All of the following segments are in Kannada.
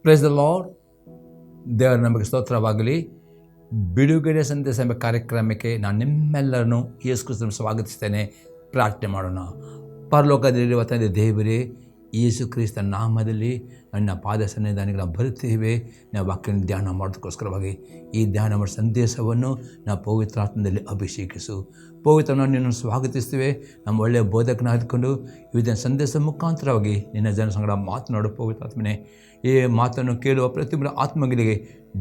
Praise the lord. ದೇವರ ನಮಗೆ ಸ್ತೋತ್ರವಾಗಲಿ. ಬಿಡುಗಡೆ ಸಂದೇಶ ಎಂಬ ಕಾರ್ಯಕ್ರಮಕ್ಕೆ ನಾನು ನಿಮ್ಮೆಲ್ಲರನ್ನು ಯೇಸು ಕ್ರಿಸ್ತನನ್ನು ಸ್ವಾಗತಿಸ್ತೇನೆ. ಪ್ರಾರ್ಥನೆ ಮಾಡೋಣ. ಪರಲೋಕದಲ್ಲಿರುವ ತಂದೆ ದೇವರೇ, ಯೇಸು ಕ್ರಿಸ್ತನ ನಾಮದಲ್ಲಿ ನನ್ನ ಪಾದ ಸನ್ನಿಧಾನಕ್ಕೆ ಬರುತ್ತೇವೆ. ನಾವು ವಾಕ್ಯನ ಧ್ಯಾನ ಮಾಡೋದಕ್ಕೋಸ್ಕರವಾಗಿ ಈ ಧ್ಯಾನ ಮಾಡೋ ಸಂದೇಶವನ್ನು ನಾವು ಪವಿತ್ರಾತ್ಮದಲ್ಲಿ ಅಭಿಷೇಕಿಸು. ಪವಿತ್ರನ ನಿನ್ನನ್ನು ಸ್ವಾಗತಿಸ್ತೇವೆ. ನಮ್ಮ ಒಳ್ಳೆಯ ಬೋಧಕನ ಆದ್ಕೊಂಡು ವಿವಿಧ ಸಂದೇಶ ಮುಖಾಂತರವಾಗಿ ನಿನ್ನ ಜನ ಸಂಗಡ ಮಾತನಾಡು. ಪವಿತ್ರಾತ್ಮನೇ, ಈ ಮಾತನ್ನು ಕೇಳುವ ಪ್ರತಿಯೊಬ್ಬರ ಆತ್ಮಗಳಿಗೆ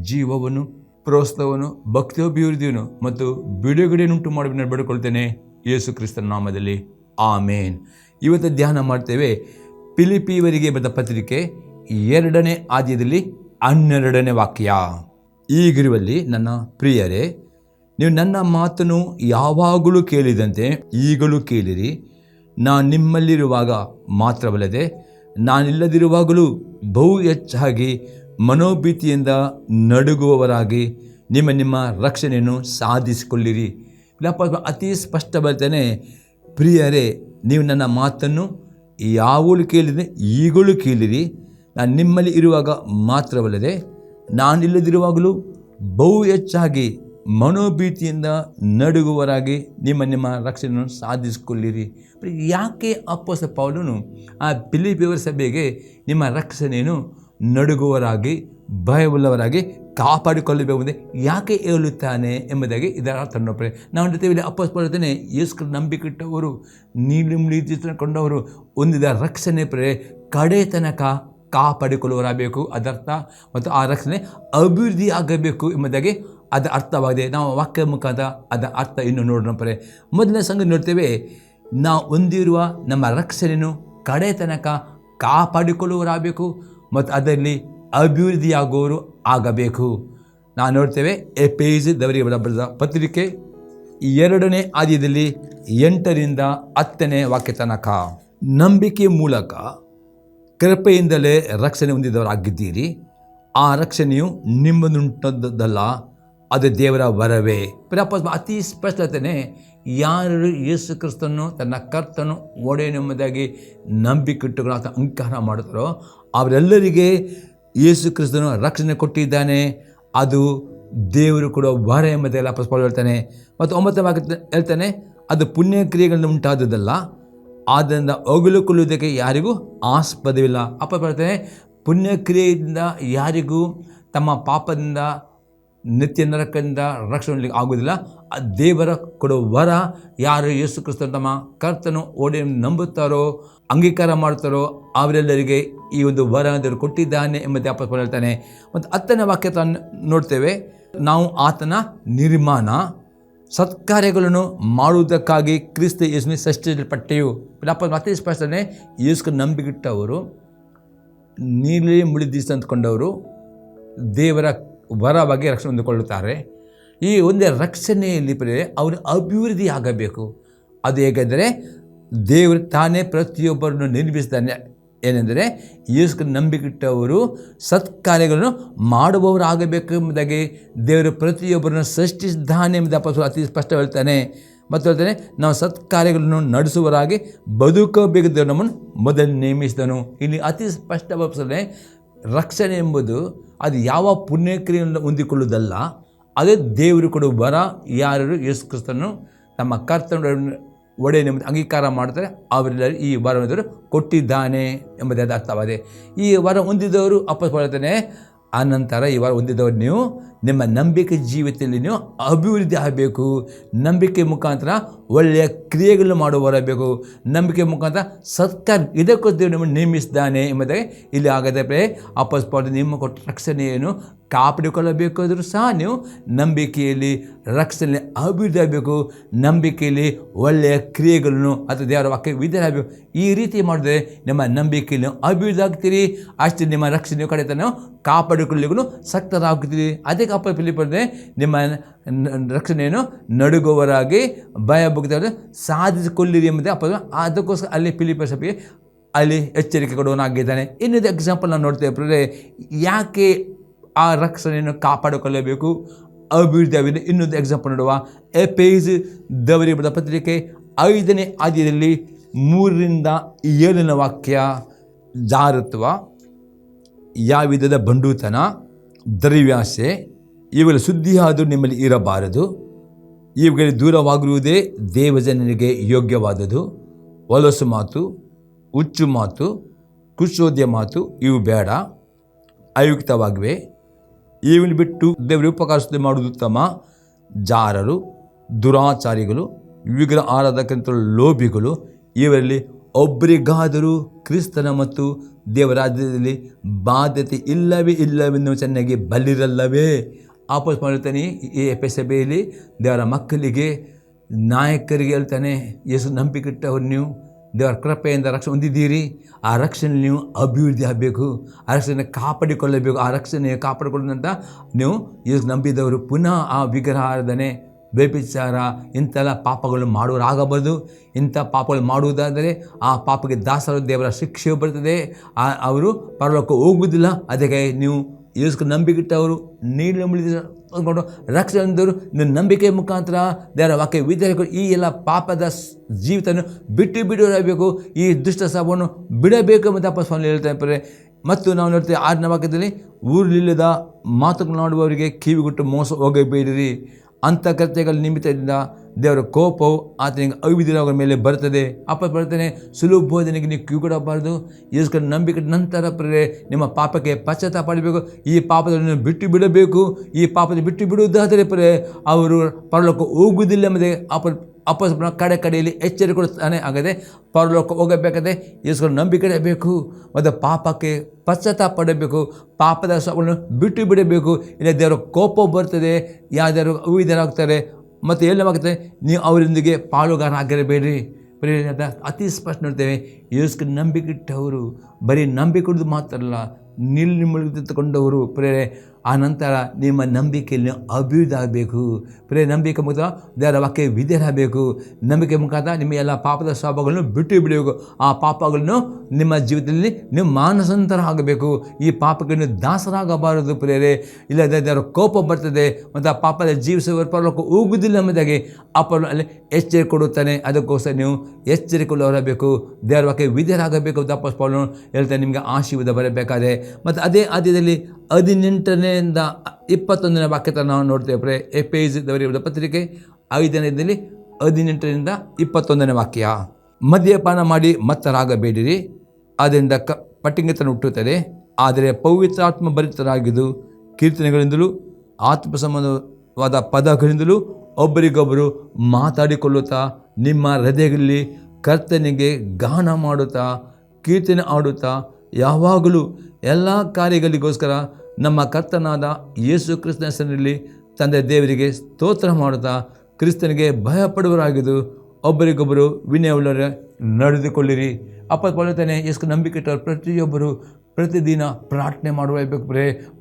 ಜೀವವನ್ನು, ಪ್ರೋತ್ಸಾಹವನ್ನು, ಭಕ್ತಿಯೋಭಿವೃದ್ಧಿಯನ್ನು ಮತ್ತು ಬಿಡುಗಡೆಯನ್ನುಂಟು ಮಾಡಿ ನಾನು ಬೇಡಿಕೊಳ್ತೇನೆ ಯೇಸು ಕ್ರಿಸ್ತನ ನಾಮದಲ್ಲಿ, ಆಮೇನ್. ಇವತ್ತು ಧ್ಯಾನ ಮಾಡ್ತೇವೆ ಫಿಲಿಪ್ಪಿಯವರಿಗೆ ಬರೆದ ಪತ್ರಿಕೆ 2ನೇ ಅಧ್ಯಾಯದಲ್ಲಿ 12ನೇ ವಾಕ್ಯ. ಈಗಿರುವಲ್ಲಿ ನನ್ನ ಪ್ರಿಯರೇ, ನೀವು ನನ್ನ ಮಾತನ್ನು ಯಾವಾಗಲೂ ಕೇಳಿದಂತೆ ಈಗಲೂ ಕೇಳಿರಿ. ನಾನು ನಿಮ್ಮಲ್ಲಿರುವಾಗ ಮಾತ್ರವಲ್ಲದೆ ನಾನಿಲ್ಲದಿರುವಾಗಲೂ ಬಹು ಹೆಚ್ಚಾಗಿ ಮನೋಭೀತಿಯಿಂದ ನಡುಗುವವರಾಗಿ ನಿಮ್ಮ ರಕ್ಷಣೆಯನ್ನು ಸಾಧಿಸಿಕೊಳ್ಳಿರಿ. ಅತಿ ಸ್ಪಷ್ಟ ಬರ್ತೇನೆ, ಪ್ರಿಯರೇ, ನೀವು ನನ್ನ ಮಾತನ್ನು ಯಾವಾಗಲೂ ಕೇಳಿದರೆ ಈಗಲೂ ಕೇಳಿರಿ. ನಾನು ನಿಮ್ಮಲ್ಲಿ ಇರುವಾಗ ಮಾತ್ರವಲ್ಲದೆ ನಾನಿಲ್ಲದಿರುವಾಗಲೂ ಬಹು ಹೆಚ್ಚಾಗಿ ಮನೋಭೀತಿಯಿಂದ ನಡುಗುವವರಾಗಿ ನಿಮ್ಮ ರಕ್ಷಣೆಯನ್ನು ಸಾಧಿಸಿಕೊಳ್ಳಿರಿ. ಯಾಕೆ ಅಪೊಸ್ತಲ ಪೌಲನು ಆ ಫಿಲಿಪ್ಪಿಯವರ ಸಭೆಗೆ ನಿಮ್ಮ ರಕ್ಷಣೆಯನ್ನು ನಡುಗುವವರಾಗಿ ಭಯವುಳ್ಳವರಾಗಿ ಕಾಪಾಡಿಕೊಳ್ಳಬೇಕೆಂದು ಯಾಕೆ ಹೇಳುತ್ತಾನೆ ಎಂಬುದಾಗಿ ಇದರ ಅರ್ಥ ನೋಡ್ರೆ ನಾವು ನೋಡ್ತೇವೆ. ಅಪೊಸ್ತಲನೇ ಯೇಸು ನಂಬಿಕೆ ಇಟ್ಟವರು, ನೀತಿ ಕೊಂಡವರು ಹೊಂದಿದ ರಕ್ಷಣೆ ಕಡೆ ತನಕ ಕಾಪಾಡಿಕೊಳ್ಳುವರಾಗಬೇಕು ಅದರ್ಥ, ಮತ್ತು ಆ ರಕ್ಷಣೆ ಅಭಿವೃದ್ಧಿ ಆಗಬೇಕು ಎಂಬುದಾಗಿ ಅದರ ಅರ್ಥವಾಗಿದೆ. ನಾವು ವಾಕ್ಯ ಮುಖಾಂತರ ಅದರ ಅರ್ಥ ಇನ್ನು ನೋಡೋಣ. ಮೊದಲನೇ ಸಂಗತಿ ನೋಡ್ತೇವೆ, ನಾವು ಹೊಂದಿರುವ ನಮ್ಮ ರಕ್ಷಣೆಯನ್ನು ಕಡೆ ತನಕ ಕಾಪಾಡಿಕೊಳ್ಳುವರಾಗಬೇಕು ಮತ್ತು ಅದರಲ್ಲಿ ಅಭಿವೃದ್ಧಿಯಾಗುವವರು ಆಗಬೇಕು. ನಾವು ನೋಡ್ತೇವೆ ಎಫೆಸದವರಿಗೆ ಬರೆದ ಪತ್ರಿಕೆ 2ನೇ ಅಧ್ಯಾಯದಲ್ಲಿ 8ರಿಂದ 10ನೇ ವಾಕ್ಯ ತನಕ. ನಂಬಿಕೆ ಮೂಲಕ ಕೃಪೆಯಿಂದಲೇ ರಕ್ಷಣೆ ಹೊಂದಿದವರಾಗಿದ್ದೀರಿ. ಆ ರಕ್ಷಣೆಯು ನಿಮ್ಮನ್ನುಂಟದ್ದಲ್ಲ, ಅದು ದೇವರ ವರವೇ. ಅತಿ ಸ್ಪಷ್ಟತೆಯೇ, ಯಾರು ಯೇಸು ಕ್ರಿಸ್ತನು ತನ್ನ ಕರ್ತನು ಒಡೆಯನೆಂಬುದಾಗಿ ನಂಬಿಕೆ ಇಟ್ಟುಕೊಂಡು ಆತ ಅಂಗೀಕಾರ ಮಾಡುತ್ತಾರೋ ಅವರೆಲ್ಲರಿಗೆ ಯೇಸು ಕ್ರಿಸ್ತನು ರಕ್ಷಣೆ ಕೊಟ್ಟಿದ್ದಾನೆ. ಅದು ದೇವರು ಕೊಡುವ ವರ ಎಂಬುದೆಲ್ಲ ಅಪೊಸ್ತಲ ಹೇಳ್ತಾನೆ. ಮತ್ತು 9ನೇ ವಾಕ್ಯ ಹೇಳ್ತಾನೆ, ಅದು ಪುಣ್ಯ ಕ್ರಿಯೆಗಳಿಂದ ಉಂಟಾದದ್ದಲ್ಲ, ಆದ್ದರಿಂದ ಹೊಗಳಿಕೊಳ್ಳುವುದಕ್ಕೆ ಯಾರಿಗೂ ಆಸ್ಪದವಿಲ್ಲ. ಅಪೊಸ್ತಲ ಹೇಳ್ತಾನೆ, ಪುಣ್ಯ ಕ್ರಿಯೆಯಿಂದ ಯಾರಿಗೂ ತಮ್ಮ ಪಾಪದಿಂದ ನಿತ್ಯ ನರಕದಿಂದ ರಕ್ಷಣೆ ಆಗುವುದಿಲ್ಲ. ಆ ದೇವರ ಕೊಡುವ ವರ. ಯಾರು ಯೇಸು ಕ್ರಿಸ್ತನು ತಮ್ಮ ಕರ್ತನು ಒಡೆಯನ್ನು ನಂಬುತ್ತಾರೋ, ಅಂಗೀಕಾರ ಮಾಡ್ತಾರೋ ಅವರೆಲ್ಲರಿಗೆ ಈ ಒಂದು ವರ ದೇವರು ಕೊಟ್ಟಿದ್ದಾನೆ ಎಂಬುದೇ ಅಪೊಸ್ತಲ ಹೇಳ್ತಾನೆ. ಮತ್ತು 10ನೇ ವಾಕ್ಯ ನೋಡ್ತೇವೆ, ನಾವು ಆತನ ನಿರ್ಮಾಣ ಸತ್ಕಾರ್ಯಗಳನ್ನು ಮಾಡುವುದಕ್ಕಾಗಿ ಕ್ರಿಸ್ತ ಯೇಸುವಿನ ಸೃಷ್ಟಿಸಲ್ಪಟ್ಟೆವು. ಅತಿ ಸ್ಪಷ್ಟನೆ, ಯೇಸು ನಂಬಿಗಿಟ್ಟವರು, ನೀಲಿ ಮುಳಿದೀಸ ಅಂದ್ಕೊಂಡವರು ದೇವರ ವರವಾಗಿ ರಕ್ಷಣೆ ಹೊಂದಿಕೊಳ್ಳುತ್ತಾರೆ. ಈ ಒಂದೇ ರಕ್ಷಣೆಯಲ್ಲಿ ಅವರು ಅಭಿವೃದ್ಧಿ ಆಗಬೇಕು. ಅದು ಹೇಗೆಂದರೆ, ದೇವರು ತಾನೇ ಪ್ರತಿಯೊಬ್ಬರನ್ನು ನಿರ್ಮಿಸಿದ್ದಾನೆ. ಏನೆಂದರೆ, ಯೇಸು ನಂಬಿಕಿಟ್ಟವರು ಸತ್ಕಾರ್ಯಗಳನ್ನು ಮಾಡುವವರು ಆಗಬೇಕು ಎಂಬುದಾಗಿ ದೇವರು ಪ್ರತಿಯೊಬ್ಬರನ್ನು ಸೃಷ್ಟಿಸಿದ್ದಾನೆ ಎಂಬುದು ಅಪೊಸ್ತಲ ಅತಿ ಸ್ಪಷ್ಟ ಹೇಳ್ತಾನೆ. ಮತ್ತು ಹೇಳ್ತಾನೆ, ನಾವು ಸತ್ಕಾರ್ಯಗಳನ್ನು ನಡೆಸುವವರಾಗಿ ಬದುಕಬೇಕು ದೇವರು ನಮ್ಮನ್ನು ಮೊದಲು ನೇಮಿಸಿದನು. ಇಲ್ಲಿ ಅತಿ ಸ್ಪಷ್ಟವಾಗ್ತದೆ, ರಕ್ಷಣೆ ಎಂಬುದು ಅದು ಯಾವ ಪುಣ್ಯಕ್ರಿಯೆಯನ್ನು ಹೊಂದಿಕೊಳ್ಳುವುದಲ್ಲ, ಅದೇ ದೇವರು ಕೊಡುವ ವರ. ಯಾರು ಯೇಸು ಕ್ರಿಸ್ತನು ತಮ್ಮ ಕರ್ತನ ಒಡೆಯನೆಂಬುದು ಅಂಗೀಕಾರ ಮಾಡ್ತಾರೆ ಅವರೆಲ್ಲರೂ ಈ ವರವನ್ನು ಕೊಟ್ಟಿದ್ದಾನೆ ಎಂಬುದೇ ಅರ್ಥವಾಗಿದೆ. ಈ ವರ ಹೊಂದಿದವರು ಅಪೊಸ್ತಲ ಹೇಳ್ತಾನೆ, ಆನಂತರ ಈ ವರ ಹೊಂದಿದವರು ನೀವು ನಿಮ್ಮ ನಂಬಿಕೆ ಜೀವಿತದಲ್ಲಿ ನೀವು ಅಭಿವೃದ್ಧಿ ಆಗಬೇಕು. ನಂಬಿಕೆ ಮುಖಾಂತರ ಒಳ್ಳೆಯ ಕ್ರಿಯೆಗಳನ್ನು ಮಾಡುವವರಾಗಬೇಕು. ನಂಬಿಕೆ ಮುಖಾಂತರ ಸತ್ಕಾರ್ಯ ಇದಕ್ಕೋಸ್ಕರ ನಿಮ್ಮನ್ನು ನೇಮಿಸಿದ್ದಾನೆ ಎಂಬುದಾಗಿ ಇಲ್ಲಿ ಆಗದೆ. ಅಪೊಸ್ತಲ ನಿಮ್ಮ ಕೊಟ್ಟ ರಕ್ಷಣೆಯನ್ನು ಕಾಪಾಡಿಕೊಳ್ಳಬೇಕಾದರೂ ಸಹ ನೀವು ನಂಬಿಕೆಯಲ್ಲಿ ರಕ್ಷಣೆ ಅಭಿವೃದ್ಧಿ ಆಗಬೇಕು. ನಂಬಿಕೆಯಲ್ಲಿ ಒಳ್ಳೆಯ ಕ್ರಿಯೆಗಳನ್ನು ಅಥವಾ ದೇವರ ವಾಕ್ಯ ವಿಧೇಯರಾಗಬೇಕು. ಈ ರೀತಿ ಮಾಡಿದ್ರೆ ನಿಮ್ಮ ನಂಬಿಕೆಯಲ್ಲಿ ಅಭಿವೃದ್ಧಿ ಆಗ್ತೀರಿ. ಅಷ್ಟೇ ನಿಮ್ಮ ರಕ್ಷಣೆ ಕಡೆ ನಾವು ಕಾಪಾಡಿಕೊಳ್ಳಲಿಕ್ಕೂ ಸಕ್ತರಾಗ್ತೀರಿ. ಅದಕ್ಕೆ ಅಪೊಸ್ತಲ ಫಿಲಿಪ್ಪಿಯವರಿಗೆ ನಿಮ್ಮ ರಕ್ಷಣೆಯನ್ನು ನಡುಗುವವರಾಗಿ ಭಯಭಕ್ತಿಯನ್ನು ಸಾಧಿಸಿಕೊಳ್ಳಿರಿ ಎಂಬುದೇ ಅಪೊಸ್ತಲ. ಅದಕ್ಕೋಸ್ಕರ ಅಲ್ಲಿ ಫಿಲಿಪ್ಪಿಯ ಸಭೆಗೆ ಅಲ್ಲಿ ಎಚ್ಚರಿಕೆ ಕೊಡುವನಾಗಿದ್ದಾನೆ. ಇನ್ನೊಂದು ಎಕ್ಸಾಂಪಲ್ ನಾವು ನೋಡ್ತೇವೆ, ಯಾಕೆ ಆ ರಕ್ಷಣೆಯನ್ನು ಕಾಪಾಡಿಕೊಳ್ಳಬೇಕು, ಅಭಿವೃದ್ಧಿ ಆಗಿದೆ. ಇನ್ನೊಂದು ಎಕ್ಸಾಂಪಲ್ ನೋಡುವ, ಎಫೆಸದವರಿಗೆ ಬರೆದ ಪತ್ರಿಕೆ 5ನೇ ಅಧ್ಯಾಯದಲ್ಲಿ 3-7 ವಾಕ್ಯ. ಜಾರತ್ವ, ಯಾವ ವಿಧದ ಬಂಡುತನ, ದ್ರವ್ಯಾಸೆ ಇವುಗಳ ಸುದ್ದಿಯಾದರೂ ನಿಮ್ಮಲ್ಲಿ ಇರಬಾರದು. ಇವುಗಳಿಗೆ ದೂರವಾಗಿರುವುದೇ ದೇವಜನರಿಗೆ ಯೋಗ್ಯವಾದದ್ದು. ಹೊಲಸು ಮಾತು, ಹುಚ್ಚು ಮಾತು, ಕುಶೋದ್ಯ ಮಾತು ಇವು ಬೇಡ, ಅಯುಕ್ತವಾಗಿವೆ. ಇವನ್ನು ಬಿಟ್ಟು ದೇವರ ಉಪಕಾರ ಮಾಡುವುದು ಉತ್ತಮ. ಜಾರರು, ದುರಾಚಾರಿಗಳು, ವಿಗ್ರಹ ಆರಾಧಕಂತ ಲೋಭಿಗಳು, ಇವರಲ್ಲಿ ಒಬ್ಬರಿಗಾದರೂ ಕ್ರಿಸ್ತನ ಮತ್ತು ದೇವರಾಜ್ಯದಲ್ಲಿ ಬಾಧ್ಯತೆ ಇಲ್ಲವೆಂದು ಚೆನ್ನಾಗಿ ಬಲ್ಲಿರಲ್ಲವೇ. ಆಪಸ್ ಮಾಡುತ್ತಾನೆ ಈ ಸಭೆಯಲ್ಲಿ ದೇವರ ಮಕ್ಕಳಿಗೆ, ನಾಯಕರಿಗೆ ಹೇಳ್ತಾನೆ, ಯೇಸು ನಂಬಿಕೆಟ್ಟವರು ನೀವು ದೇವರ ಕೃಪೆಯಿಂದ ರಕ್ಷಣೆ ಹೊಂದಿದ್ದೀರಿ. ಆ ರಕ್ಷಣೆ ನೀವು ಅಭಿವೃದ್ಧಿ ಆಗಬೇಕು, ಆ ರಕ್ಷಣೆ ಕಾಪಾಡಿಕೊಳ್ಳಬೇಕು. ಆ ರಕ್ಷಣೆ ಕಾಪಾಡಿಕೊಳ್ಳುವಂಥ ನೀವು ಯೇಸು ನಂಬಿದವರು ಪುನಃ ಆ ವಿಗ್ರಹ ಆರಾಧನೆ, ವ್ಯಭಿಚಾರ ಇಂಥೆಲ್ಲ ಪಾಪಗಳು ಮಾಡುವರಾಗಬಾರ್ದು. ಇಂಥ ಪಾಪಗಳು ಮಾಡುವುದಾದರೆ ಆ ಪಾಪಕ್ಕೆ ದಾಸರ ದೇವರ ಶಿಕ್ಷೆ ಬರ್ತದೆ, ಅವರು ಪರಲೋಕ ಹೋಗುವುದಿಲ್ಲ. ಅದಕ್ಕೆ ನೀವು ಯೇಸು ನಂಬಿಕೆಟ್ಟವರು ನೀಡಿಕೊಂಡು ರಕ್ಷಣೆ ಹೊಂದಿದವರು ನಂಬಿಕೆ ಮುಖಾಂತರ ದೇವರ ವಾಕ್ಯ ವಿದ್ಯಾರ್ಥಿಗಳು ಈ ಎಲ್ಲ ಪಾಪದ ಜೀವಿತವನ್ನು ಬಿಡಬೇಕು. ಈ ದುಷ್ಟ ಸ್ವಭಾವವನ್ನು ಬಿಡಬೇಕು ಮತ್ತು ಸ್ವಾಮಿ ಹೇಳ್ತಾರೆ. ಮತ್ತು ನಾವು ನೋಡ್ತೀವಿ 6ನೇ ವಾಕ್ಯದಲ್ಲಿ, ಊರಿಲ್ಲದ ಮಾತುಗಳನ್ನಾಡುವವರಿಗೆ ಕಿವಿಗೊಟ್ಟು ಮೋಸ ಹೋಗಬೇಡಿರಿ. ಅಂಥ ಕೃತ್ಯಗಳ ನಿಮಿತ್ತದಿಂದ ದೇವರ ಕೋಪವು ಆತನಿಗೆ ಅವಿಧಿರವರ ಮೇಲೆ ಬರ್ತದೆ. ಬರ್ತೇನೆ ಸುಲಭ ಬೋಧನೆಗೆ ನೀವು ಕಿವಿಗೊಡಬಾರ್ದು. ಯೇಸು ನಂಬಿಕೆ ನಂತರ ನಿಮ್ಮ ಪಾಪಕ್ಕೆ ಪಶ್ಚಾತ್ತಾಪ ಪಡಬೇಕು. ಈ ಪಾಪದಲ್ಲಿ ಬಿಟ್ಟು ಬಿಡಬೇಕು. ಈ ಪಾಪದಲ್ಲಿ ಬಿಟ್ಟು ಬಿಡುವುದಾದರೆ ಅವರು ಪರಲೋಕ ಹೋಗುವುದಿಲ್ಲ ಎಂಬುದೇ ಕಡೆಯಲ್ಲಿ ಎಚ್ಚರಿಕೆ ಕೊಡುತ್ತಾನೆ. ಆಗದೆ ಪರಲೋಕ ಹೋಗಬೇಕಾದ್ರೆ ಯೇಸು ನಂಬಿಕೆ ಇಡಬೇಕು ಮತ್ತು ಪಾಪಕ್ಕೆ ಪಶ್ಚಾತ್ತಾಪ ಪಡಬೇಕು. ಪಾಪದ ಸ್ವಭಾವವನ್ನು ಬಿಟ್ಟು ಬಿಡಬೇಕು. ಇಲ್ಲ ದೇವರ ಕೋಪ ಬರ್ತದೆ, ಯಾವ್ದಾರು ಅವಿಧರಾಗ್ತಾರೆ. ಮತ್ತು ಎಲ್ಲವಾಗುತ್ತೆ, ನೀವು ಅವರೊಂದಿಗೆ ಪಾಲುಗಾರ ಆಗಿರಬೇಡ್ರಿ. ಅತಿ ಸ್ಪಷ್ಟ ನೋಡ್ತೇವೆ, ಯೇಸು ನಂಬಿಕೆ ಇಟ್ಟವರು ಬರೀ ನಂಬಿಕೆ ಕೊಡೋದು ಮಾತ್ರ ಅಲ್ಲ, ನಿಲ್ಕೊಂಡವರು ಆ ನಂತರ ನಿಮ್ಮ ನಂಬಿಕೆಯಲ್ಲಿ ಅಭಿವೃದ್ಧಿ ಆಗಬೇಕು. ನಂಬಿಕೆ ಮುಖಾಂತರ ದೇವರ ವಾಕ್ಯ ವಿಧೇಯರಾಗಬೇಕು. ನಂಬಿಕೆ ಮುಖಾಂತರ ನಿಮ್ಮ ಎಲ್ಲ ಪಾಪದ ಸ್ವಭಾವಗಳನ್ನು ಬಿಟ್ಟು ಬಿಡಬೇಕು. ಆ ಪಾಪಗಳನ್ನು ನಿಮ್ಮ ಜೀವಿತದಲ್ಲಿ ನೀವು ಮಾನಸಾಂತರ ಆಗಬೇಕು. ಈ ಪಾಪಗಳನ್ನು ದಾಸರಾಗಬಾರದು. ಇಲ್ಲ ದೇವರ ಕೋಪ ಬರ್ತದೆ ಮತ್ತು ಆ ಪಾಪದ ಜೀವಿಸುವ ಪರಲೋಕ ಹೋಗುವುದಿಲ್ಲ ಎಂಬುದಾಗಿ ಅಲ್ಲಿ ಎಚ್ಚರಿಕೆ ಕೊಡುತ್ತಾನೆ. ಅದಕ್ಕೋಸ್ಕರ ನೀವು ಎಚ್ಚರಿಕೆಯುಳ್ಳವರಾಗಬೇಕು, ದೇವರ ವಾಕ್ಯ ವಿಧೇಯರಾಗಬೇಕು ಅಂತ ಪೌಲನು ಹೇಳ್ತಾನೆ. ನಿಮಗೆ ಆಶೀರ್ವಾದ ಬರಬೇಕಾದ್ರೆ ಮತ್ತು ಅದೇ ಆದ್ಯದಲ್ಲಿ 18ನೇಯಿಂದ 21ನೇ ವಾಕ್ಯದ ನಾವು ನೋಡ್ತೇವೆ. ಎಫೆಸದವರ ಪತ್ರಿಕೆ 5ನೇದಲ್ಲಿ 18ರಿಂದ 21ನೇ ವಾಕ್ಯ. ಮದ್ಯಪಾನ ಮಾಡಿ ಮತ್ತರಾಗಬೇಡಿರಿ, ಅದರಿಂದ ಪಟ್ಟಿಂಗತನ ಹುಟ್ಟುತ್ತದೆ. ಆದರೆ ಪವಿತ್ರಾತ್ಮ ಭರಿತರಾಗಿದ್ದು ಕೀರ್ತನೆಗಳಿಂದಲೂ ಆತ್ಮ ಸಂಬಂಧವಾದ ಪದಗಳಿಂದಲೂ ಒಬ್ಬರಿಗೊಬ್ಬರು ಮಾತಾಡಿಕೊಳ್ಳುತ್ತಾ ನಿಮ್ಮ ಹೃದಯಗಳಲ್ಲಿ ಕರ್ತನಿಗೆ ಗಾನ ಮಾಡುತ್ತಾ ಕೀರ್ತನೆ ಆಡುತ್ತಾ ಯಾವಾಗಲೂ ಎಲ್ಲ ಕಾರ್ಯಗಳಿಗೋಸ್ಕರ ನಮ್ಮ ಕರ್ತನಾದ ಯೇಸು ಕ್ರಿಸ್ತನ ಹೆಸರಿನಲ್ಲಿ ತಂದೆ ದೇವರಿಗೆ ಸ್ತೋತ್ರ ಮಾಡುತ್ತಾ ಕ್ರಿಸ್ತನಿಗೆ ಭಯಪಡುವರಾಗಿದ್ದು ಒಬ್ಬರಿಗೊಬ್ಬರು ವಿನಯವುಳ್ಳವರ ನಡೆದುಕೊಳ್ಳಿರಿ. ಪೌಲನು ಯೇಸು ನಂಬಿಕೆ ಇಟ್ಟವರು ಪ್ರತಿಯೊಬ್ಬರು ಪ್ರತಿದಿನ ಪ್ರಾರ್ಥನೆ ಮಾಡಬೇಕು.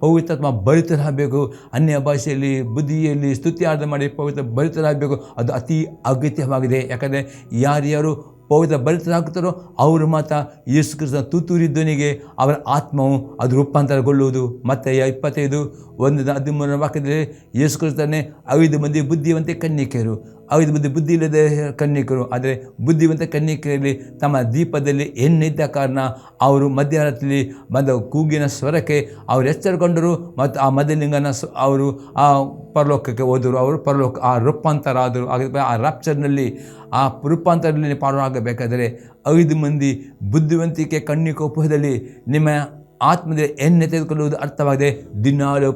ಪವಿತ್ರಾತ್ಮ ಭರಿತರಾಗಬೇಕು. ಅನ್ಯ ಭಾಷೆಯಲ್ಲಿ, ಬುದ್ಧಿಯಲ್ಲಿ ಸ್ತುತಿ ಆರಾಧನೆ ಮಾಡಿ ಪವಿತ್ರ ಭರಿತರಾಗಬೇಕು. ಅದು ಅತಿ ಅಗತ್ಯವಾಗಿದೆ. ಯಾಕಂದರೆ ಯಾರ್ಯಾರು ಪವಿತ್ರ ಭರಿತರಾಗುತ್ತಾರೋ ಅವರು ಮಾತ್ರ ಯೇಸು ಕ್ರಿಸ್ತನ ತುತ್ತೂರಿದ್ದವನಿಗೆ ಅವರ ಆತ್ಮವು ಅದು ರೂಪಾಂತರಗೊಳ್ಳುವುದು. ಮತ್ತೆ 25:1-13 ವಾಕ್ಯದಲ್ಲಿ ಯೇಸು ಕ್ರಿಸ್ತನೇ 5 ಮಂದಿ ಬುದ್ಧಿವಂತ ಕನ್ನಿಕೆಯರು, 5 ಮಂದಿ ಬುದ್ಧಿ ಇಲ್ಲದ ಕನ್ನಿಕರು. ಆದರೆ ಬುದ್ಧಿವಂತ ಕನ್ನಿಕೆಯಲ್ಲಿ ತಮ್ಮ ದೀಪದಲ್ಲಿ ಎಣ್ಣೆ ಇದ್ದ ಕಾರಣ ಅವರು ಮಧ್ಯರಾತ್ರಿಯಲ್ಲಿ ಬಂದ ಕೂಗಿನ ಸ್ವರಕ್ಕೆ ಅವರು ಎಚ್ಚರಗೊಂಡರು ಮತ್ತು ಆ ಮಧ್ಯಲಿಂಗನ ಅವರು ಆ ಪರಲೋಕಕ್ಕೆ ಹೋದರು. ಅವರು ಪರಲೋಕ ಆ ರೂಪಾಂತರ ಆದರು. ಆ ರಾಪ್ಚರ್ನಲ್ಲಿ ಆ ರೂಪಾಂತರದಲ್ಲಿ ಪಾಲ್ಗೊಳ್ಳಬೇಕಾದರೆ 5 ಮಂದಿ ಬುದ್ಧಿವಂತಿಕೆ ಕನ್ನಿಕೋಪದಲ್ಲಿ ನಿಮ್ಮ ಆತ್ಮದಲ್ಲಿ ಎಣ್ಣೆ ತೆಗೆದುಕೊಳ್ಳುವುದು ಅರ್ಥವಾಗಿದೆ. ದಿನಾಲು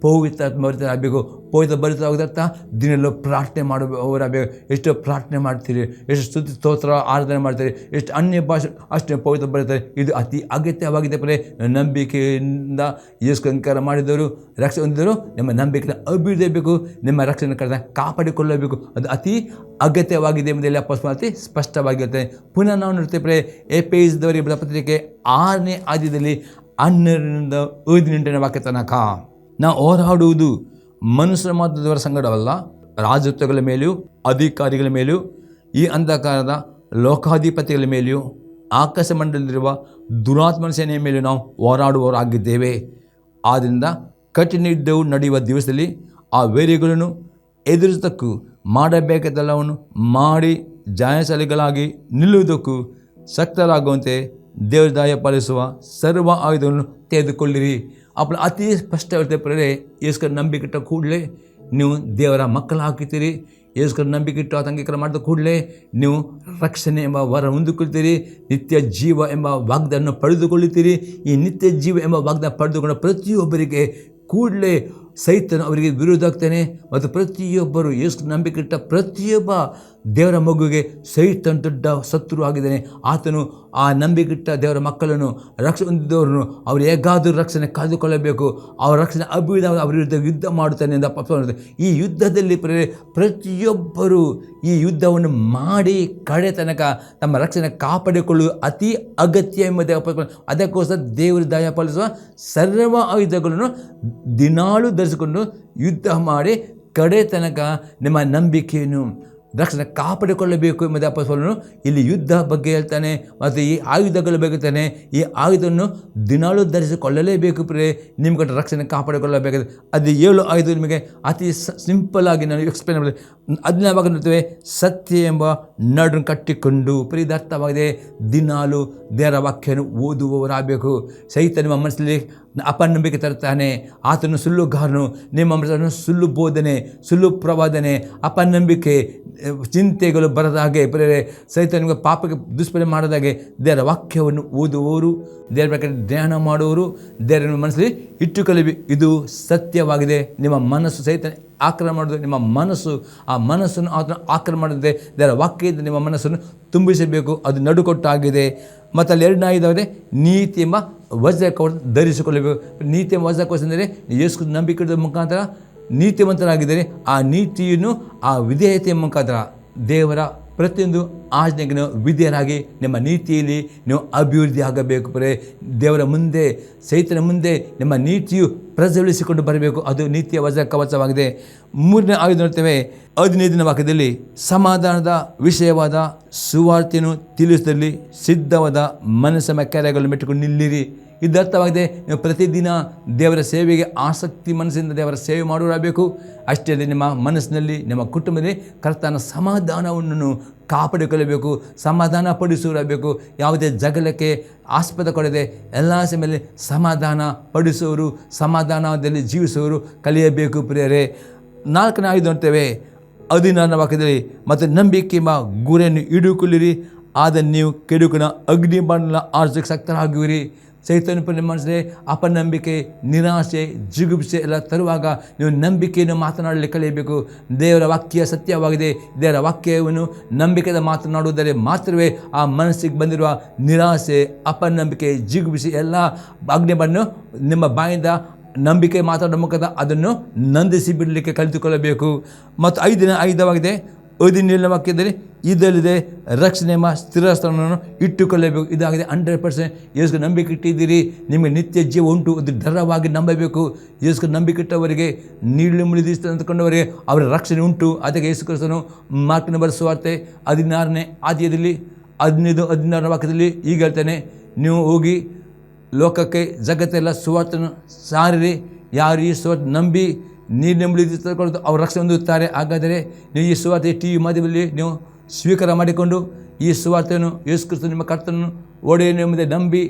ಪವಿತ್ರಾತ್ಮ ಭರಿತರಾಗಬೇಕು. ಪವಿತ್ರ ಭರಿತರಾಗೋದು ಅರ್ಥ ದಿನಲ್ಲೂ ಪ್ರಾರ್ಥನೆ ಮಾಡುವವರಾಗಬೇಕು. ಎಷ್ಟು ಪ್ರಾರ್ಥನೆ ಮಾಡ್ತೀರಿ, ಎಷ್ಟು ಸ್ತುತಿ ಸ್ತೋತ್ರ ಆರಾಧನೆ ಮಾಡ್ತೀರಿ, ಎಷ್ಟು ಅನ್ಯ ಭಾಷೆ ಅಷ್ಟೇ ಪವಿತ್ರ ಬರೀತಾರೆ. ಇದು ಅತಿ ಅಗತ್ಯವಾಗಿದೆ. ನಂಬಿಕೆಯಿಂದ ಯೇಸು ಅಂಕಾರ ಮಾಡಿದವರು ರಕ್ಷಣೆ ಹೊಂದಿದರು. ನಿಮ್ಮ ನಂಬಿಕೆಯನ್ನು ಅಭಿವೃದ್ಧಿ ಬೇಕು, ನಿಮ್ಮ ರಕ್ಷಣೆ ಕರೆದ ಕಾಪಾಡಿಕೊಳ್ಳಬೇಕು. ಅದು ಅತಿ ಅಗತ್ಯವಾಗಿದೆ ಎಂಬುದರಲ್ಲಿ ಅಪೊಸ್ತಲರು ಸ್ಪಷ್ಟವಾಗಿರುತ್ತೆ. ಪುನಃ ನಾವು ನೋಡ್ತೇವೆ ಎಫೆಸದವರ ಪತ್ರಿಕೆ 6ನೇ ಅಧ್ಯಾಯದಲ್ಲಿ 12-18 ವಾಕ್ಯ ತನಕ. ನಾವು ಹೋರಾಡುವುದು ಮನುಷ್ಯರ ಮಾತ್ರದವರ ಸಂಗಡವಲ್ಲ, ರಾಜತ್ವಗಳ ಮೇಲೆಯೂ ಅಧಿಕಾರಿಗಳ ಮೇಲೆಯೂ ಈ ಅಂಧಕಾರದ ಲೋಕಾಧಿಪತಿಗಳ ಮೇಲೆಯೂ ಆಕಾಶ ಮಂಡಲದಲ್ಲಿರುವ ದುರಾತ್ಮನ ಸೇನೆಯ ಮೇಲೂ ನಾವು ಹೋರಾಡುವವರಾಗಿದ್ದೇವೆ. ಆದ್ದರಿಂದ ಕಠಿಣ ಯುದ್ಧವು ನಡೆಯುವ ದಿವಸದಲ್ಲಿ ಆ ವೇರಿಗಳನ್ನು ಎದುರಿಸತಕ್ಕೂ ಮಾಡಬೇಕಾದೆಲ್ಲವನ್ನು ಮಾಡಿ ಜಯಶಾಲಿಗಳಾಗಿ ನಿಲ್ಲುವುದಕ್ಕೂ ಶಕ್ತರಾಗುವಂತೆ ದೇವರ ದಯ ಪಾಲಿಸುವ ಸರ್ವ ಆಯುಧಗಳನ್ನು ತೆಗೆದುಕೊಳ್ಳಿರಿ. ಅಪ್ಪ ಅತಿ ಸ್ಪಷ್ಟವಾದ ಪ್ರೇರೆ ಯೇಸುವಿನ ನಂಬಿಕೆ ಕೂಡಲೇ ನೀವು ದೇವರ ಮಕ್ಕಳಾಗ್ತೀರಿ. ಯೇಸುವಿನ ನಂಬಿಕೆ ಇಟ್ಟು ಅಂಗೀಕಾರ ಮಾಡಿದ ಕೂಡಲೇ ನೀವು ರಕ್ಷಣೆ ಎಂಬ ವರ ಹೊಂದಿಕೊಳ್ತೀರಿ. ನಿತ್ಯ ಜೀವ ಎಂಬ ವಾಗ್ದಾನ ಪಡೆದುಕೊಳ್ಳುತ್ತೀರಿ. ಈ ನಿತ್ಯ ಜೀವ ಎಂಬ ವಾಗ್ದಾನ ಪಡೆದುಕೊಂಡ ಪ್ರತಿಯೊಬ್ಬರಿಗೆ ಕೂಡಲೇ ಸೈತನು ಅವರಿಗೆ ವಿರೋಧ ಆಗ್ತಾನೆ. ಮತ್ತು ಪ್ರತಿಯೊಬ್ಬರು ಯೇಸು ನಂಬಿಕೆ ಇಟ್ಟ ಪ್ರತಿಯೊಬ್ಬ ದೇವರ ಮಗುವಿಗೆ ಸೈತನು ದೊಡ್ಡ ಶತ್ರು ಆಗಿದ್ದಾನೆ. ಆತನು ಆ ನಂಬಿಕೆಟ್ಟ ದೇವರ ಮಕ್ಕಳನ್ನು ರಕ್ಷಣೆ ಹೊಂದಿದವರನ್ನು ಅವರು ಹೇಗಾದರೂ ರಕ್ಷಣೆ ಕಾಯ್ದುಕೊಳ್ಳಬೇಕು. ಅವರ ರಕ್ಷಣೆ ಅಭಿವೃದ್ಧಿ ಅವರ ವಿರುದ್ಧ ಯುದ್ಧ ಮಾಡುತ್ತಾನೆ ಎಂದು ಅಪ್ಪ. ಈ ಯುದ್ಧದಲ್ಲಿ ಪ್ರತಿಯೊಬ್ಬರು ಈ ಯುದ್ಧವನ್ನು ಮಾಡಿ ಕಡೆ ತನಕ ತಮ್ಮ ರಕ್ಷಣೆ ಕಾಪಾಡಿಕೊಳ್ಳುವುದು ಅತಿ ಅಗತ್ಯ ಎಂಬುದೇ ಅಪ್ಪ. ಅದಕ್ಕೋಸ್ಕರ ದೇವರು ದಯ ಪಾಲಿಸುವ ಸರ್ವ ಆಯುಧಗಳನ್ನು ದಿನಾಳು ಧರಿಸಿಕೊಂಡು ಯುದ್ಧ ಮಾಡಿ ಕಡೆ ತನಕ ನಿಮ್ಮ ನಂಬಿಕೆಯನ್ನು ರಕ್ಷಣೆ ಕಾಪಾಡಿಕೊಳ್ಳಬೇಕು ಎಂಬುದೇ ಅಪೊಸ್ತಲನು ಇಲ್ಲಿ ಯುದ್ಧ ಬಗ್ಗೆ ಹೇಳ್ತಾನೆ. ಮತ್ತು ಈ ಆಯುಧಗಳ ಬಗ್ಗೆ ಹೇಳ್ತಾನೆ. ಈ ಆಯುಧವನ್ನು ದಿನಾಳು ಧರಿಸಿಕೊಳ್ಳಲೇಬೇಕು ಪ್ರಿಯರೇ, ನಿಮ್ಗೆ ರಕ್ಷಣೆ ಕಾಪಾಡಿಕೊಳ್ಳಬೇಕಾದ್ರೆ. ಅದು 7 ಆಯುಧ ನಿಮಗೆ ಅತಿ ಸಿಂಪಲ್ ಆಗಿ ನಾನು ಎಕ್ಸ್ಪ್ಲೇನ್ ಮಾಡಿದೆ. ಅದನ್ನ ಯಾವಾಗ ನೋಡ್ತೇವೆ, ಸತ್ಯ ಎಂಬ ನಡುವನ್ನು ಕಟ್ಟಿಕೊಂಡು ಪ್ರಿಯ ಅರ್ಥವಾಗಿದೆ. ದಿನಾಲು ದೇವರ ವಾಕ್ಯವನ್ನು ಓದುವವರಾಗಬೇಕು. ಸಹಿತ ನಿಮ್ಮ ಮನಸ್ಸಲ್ಲಿ ಅಪನಂಬಿಕೆ ತರ್ತಾನೆ. ಆತನು ಸುಳ್ಳುಗಾರನು. ನಿಮ್ಮ ಮನಸ್ಸನ್ನು ಸುಳ್ಳು ಬೋಧನೆ, ಸುಳ್ಳು ಪ್ರವಾದನೆ, ಅಪನಂಬಿಕೆ, ಚಿಂತೆಗಳು ಬರದ ಹಾಗೆ ಪ್ರೇರೆ ಸಹಿತ ನಿಮಗೆ ಪಾಪಕ್ಕೆ ದುಷ್ಪರಿಣಾಮ ಮಾಡದಾಗೆ ದೇವರ ವಾಕ್ಯವನ್ನು ಓದುವವರು, ದೇವರ ಬಗ್ಗೆ ಧ್ಯಾನ ಮಾಡುವವರು, ದೇವರ ಮನಸ್ಸಲ್ಲಿ ಇಟ್ಟುಕೊಳ್ಳಿ. ಇದು ಸತ್ಯವಾಗಿದೆ. ನಿಮ್ಮ ಮನಸ್ಸು ಸಹಿತ ಆಕ್ರಮಣ ಮಾಡೋದು, ನಿಮ್ಮ ಮನಸ್ಸು ಆ ಮನಸ್ಸನ್ನು ಆತನ ಆಕ್ರಮಣ ಮಾಡದೆ ದೇವರ ವಾಕ್ಯದಿಂದ ನಿಮ್ಮ ಮನಸ್ಸನ್ನು ತುಂಬಿಸಬೇಕು. ಅದು ನಡುಕೊಟ್ಟಾಗಿದೆ. ಮತ್ತು ಅಲ್ಲಿ 2 ಆಯುಧವಾಗಿದೆ, ನೀತಿ ಎಂಬ ವಜ್ರಕವನ್ನು ಧರಿಸಿಕೊಳ್ಳಬೇಕು. ನೀತಿ ಎಂಬ ವಜ್ರಕೋಶ ಅಂದರೆ ಯೇಸು ನಂಬಿಕೆ ಮುಖಾಂತರ ನೀತಿವಂತರಾಗಿದ್ದಾರೆ. ಆ ನೀತಿಯನ್ನು ಆ ವಿಧೇಯತೆಯ ಮುಖಾಂತರ ದೇವರ ಪ್ರತಿಯೊಂದು ಆಜ್ಞೆಗೆ ನೀವು ವಿಧೇಯರಾಗಿ ನಿಮ್ಮ ನೀತಿಯಲ್ಲಿ ನೀವು ಅಭಿವೃದ್ಧಿ ಆಗಬೇಕು. ದೇವರ ಮುಂದೆ, ಸೈತನ ಮುಂದೆ ನಿಮ್ಮ ನೀತಿಯು ಪ್ರಜ್ವಲಿಸಿಕೊಂಡು ಬರಬೇಕು. ಅದು ನೀತಿಯ ವಜ್ರ ಕವಚವಾಗಿದೆ. 3ನೇ ಆಯುಧ ನೋಡ್ತೇವೆ, 15ನೇ ವಾಕ್ಯದಲ್ಲಿ ಸಮಾಧಾನದ ವಿಷಯವಾದ ಸುವಾರ್ತೆಯನ್ನು ತಿಳಿಸುವುದರಲ್ಲಿ ಸಿದ್ಧವಾದ ಮನಸ್ಸಮ ಕಾರ್ಯಗಳನ್ನು ಮೆಟ್ಟಿಕೊಂಡು ನಿಲ್ಲಿರಿ. ಇದರ್ಥವಾಗಿದೆ, ನೀವು ಪ್ರತಿದಿನ ದೇವರ ಸೇವೆಗೆ ಆಸಕ್ತಿ ಮನಸ್ಸಿಂದ ದೇವರ ಸೇವೆ ಮಾಡುವರಾಗಬೇಕು. ಅಷ್ಟೇ ಅಲ್ಲದೆ ನಿಮ್ಮ ಮನಸ್ಸಿನಲ್ಲಿ, ನಿಮ್ಮ ಕುಟುಂಬದಲ್ಲಿ ಕರ್ತನ ಸಮಾಧಾನವನ್ನು ಕಾಪಾಡಿಕೊಳ್ಳಬೇಕು, ಸಮಾಧಾನ ಪಡಿಸುವರಾಗಬೇಕು. ಯಾವುದೇ ಜಗಳಕ್ಕೆ ಆಸ್ಪದ ಕೊಡದೆ ಎಲ್ಲ ಸಮಯದಲ್ಲಿ ಸಮಾಧಾನ ಪಡಿಸುವವರು, ಸಮಾಧಾನದಲ್ಲಿ ಜೀವಿಸುವವರು ಕಲಿಯಬೇಕು ಪ್ರಿಯರೇ. 4ನೇ ಆಯುಧ ನೋಡ್ತೇವೆ 16ನೇ ವಾಕ್ಯದಲ್ಲಿ, ಮತ್ತು ನಂಬಿಕೆ ಎಂಬ ಗುರಿಯನ್ನು ಹಿಡಿದುಕೊಳ್ಳಿರಿ, ಅದನ್ನು ನೀವು ಕೆಡುಕನ ಅಗ್ನಿಬಾಣನ ಆರಿಸಕ್ಕೆ ಶಕ್ತರಾಗುವಿರಿ. ಸೈತನ ನಿಮ್ಮ ಮನಸ್ಸಲ್ಲಿ ಅಪನಂಬಿಕೆ, ನಿರಾಶೆ, ಜಿಗುಪ್ಸೆ ಎಲ್ಲ ತರುವಾಗ ನೀವು ನಂಬಿಕೆಯನ್ನು ಮಾತನಾಡಲಿ ಕಲಿಯಬೇಕು. ದೇವರ ವಾಕ್ಯ ಸತ್ಯವಾಗಿದೆ. ದೇವರ ವಾಕ್ಯವನ್ನು ನಂಬಿಕೆದ ಮಾತನಾಡುವುದರೆ ಮಾತ್ರವೇ ಆ ಮನಸ್ಸಿಗೆ ಬಂದಿರುವ ನಿರಾಶೆ, ಅಪನಂಬಿಕೆ, ಜಿಗುಪ್ಸೆ ಎಲ್ಲ ಅಗ್ನಿಬಾಣನು ನಿಮ್ಮ ಬಾಯಿಂದ ನಂಬಿಕೆ ಮಾತಾಡೋ ಮುಖದ ಅದನ್ನು ನಂದಿಸಿ ಬಿಡಲಿಕ್ಕೆ ಕಲಿತುಕೊಳ್ಳಬೇಕು. ಮತ್ತು 5ನೇ ಆಯುಧವಾಗಿದೆ 17ನೇ ವಾಕ್ಯದಲ್ಲಿ, ಇದಲ್ಲದೆ ರಕ್ಷಣೆ ಎಂಬ ಸ್ಥಿರಸ್ಥಾನವನ್ನು ಇಟ್ಟುಕೊಳ್ಳಬೇಕು. ಇದಾಗಿದೆ 100%. ಯೇಸುಗೆ ನಂಬಿಕೆ ಇಟ್ಟಿದ್ದೀರಿ, ನಿಮಗೆ ನಿತ್ಯ ಜೀವ ಉಂಟು, ಅದು ದೃಢವಾಗಿ ನಂಬಬೇಕು. ಯೇಸುಗೆ ನಂಬಿಕೆ ಇಟ್ಟವರಿಗೆ, ನೀಳು ಮುಳಿದಿಸ್ತ ಅಂದುಕೊಂಡವರಿಗೆ ಅವರ ರಕ್ಷಣೆ ಉಂಟು. ಅದಕ್ಕೆ ಯೇಸು ಕ್ರಿಸ್ತನು ಮಾರ್ಕನ ಬರೆಸುವಾರ್ತೆ 16ನೇ ಅಧ್ಯಾಯದಲ್ಲಿ 15-16ನೇ ವಾಕ್ಯದಲ್ಲಿ ಈಗ ಹೇಳ್ತಾನೆ, ನೀವು ಹೋಗಿ ಲೋಕಕ್ಕೆ ಜಗತ್ತೆಲ್ಲ ಸುವಾರ್ತೆಯನ್ನು ಸಾರಿರಿ. ಯಾರು ಈ ಸುವಾರ್ತೆ ನಂಬಿ ನೀರಿನ ಮುಳಿದು ಅವ್ರ ರಕ್ಷಣೆ ಹೊಂದುತ್ತಾರೆ. ಹಾಗಾದರೆ ನೀವು ಈ ಸುವಾರ್ತೆ TV ಮಾಧ್ಯಮದಲ್ಲಿ ನೀವು ಸ್ವೀಕಾರ ಮಾಡಿಕೊಂಡು ಈ ಸುವಾರ್ತೆಯನ್ನು ಯೇಸು ಕ್ರಿಸ್ತ ನಿಮ್ಮ ಕರ್ತನನ್ನು ಒಡೆಯನು ಎಂಬುದೇ ನಂಬಿ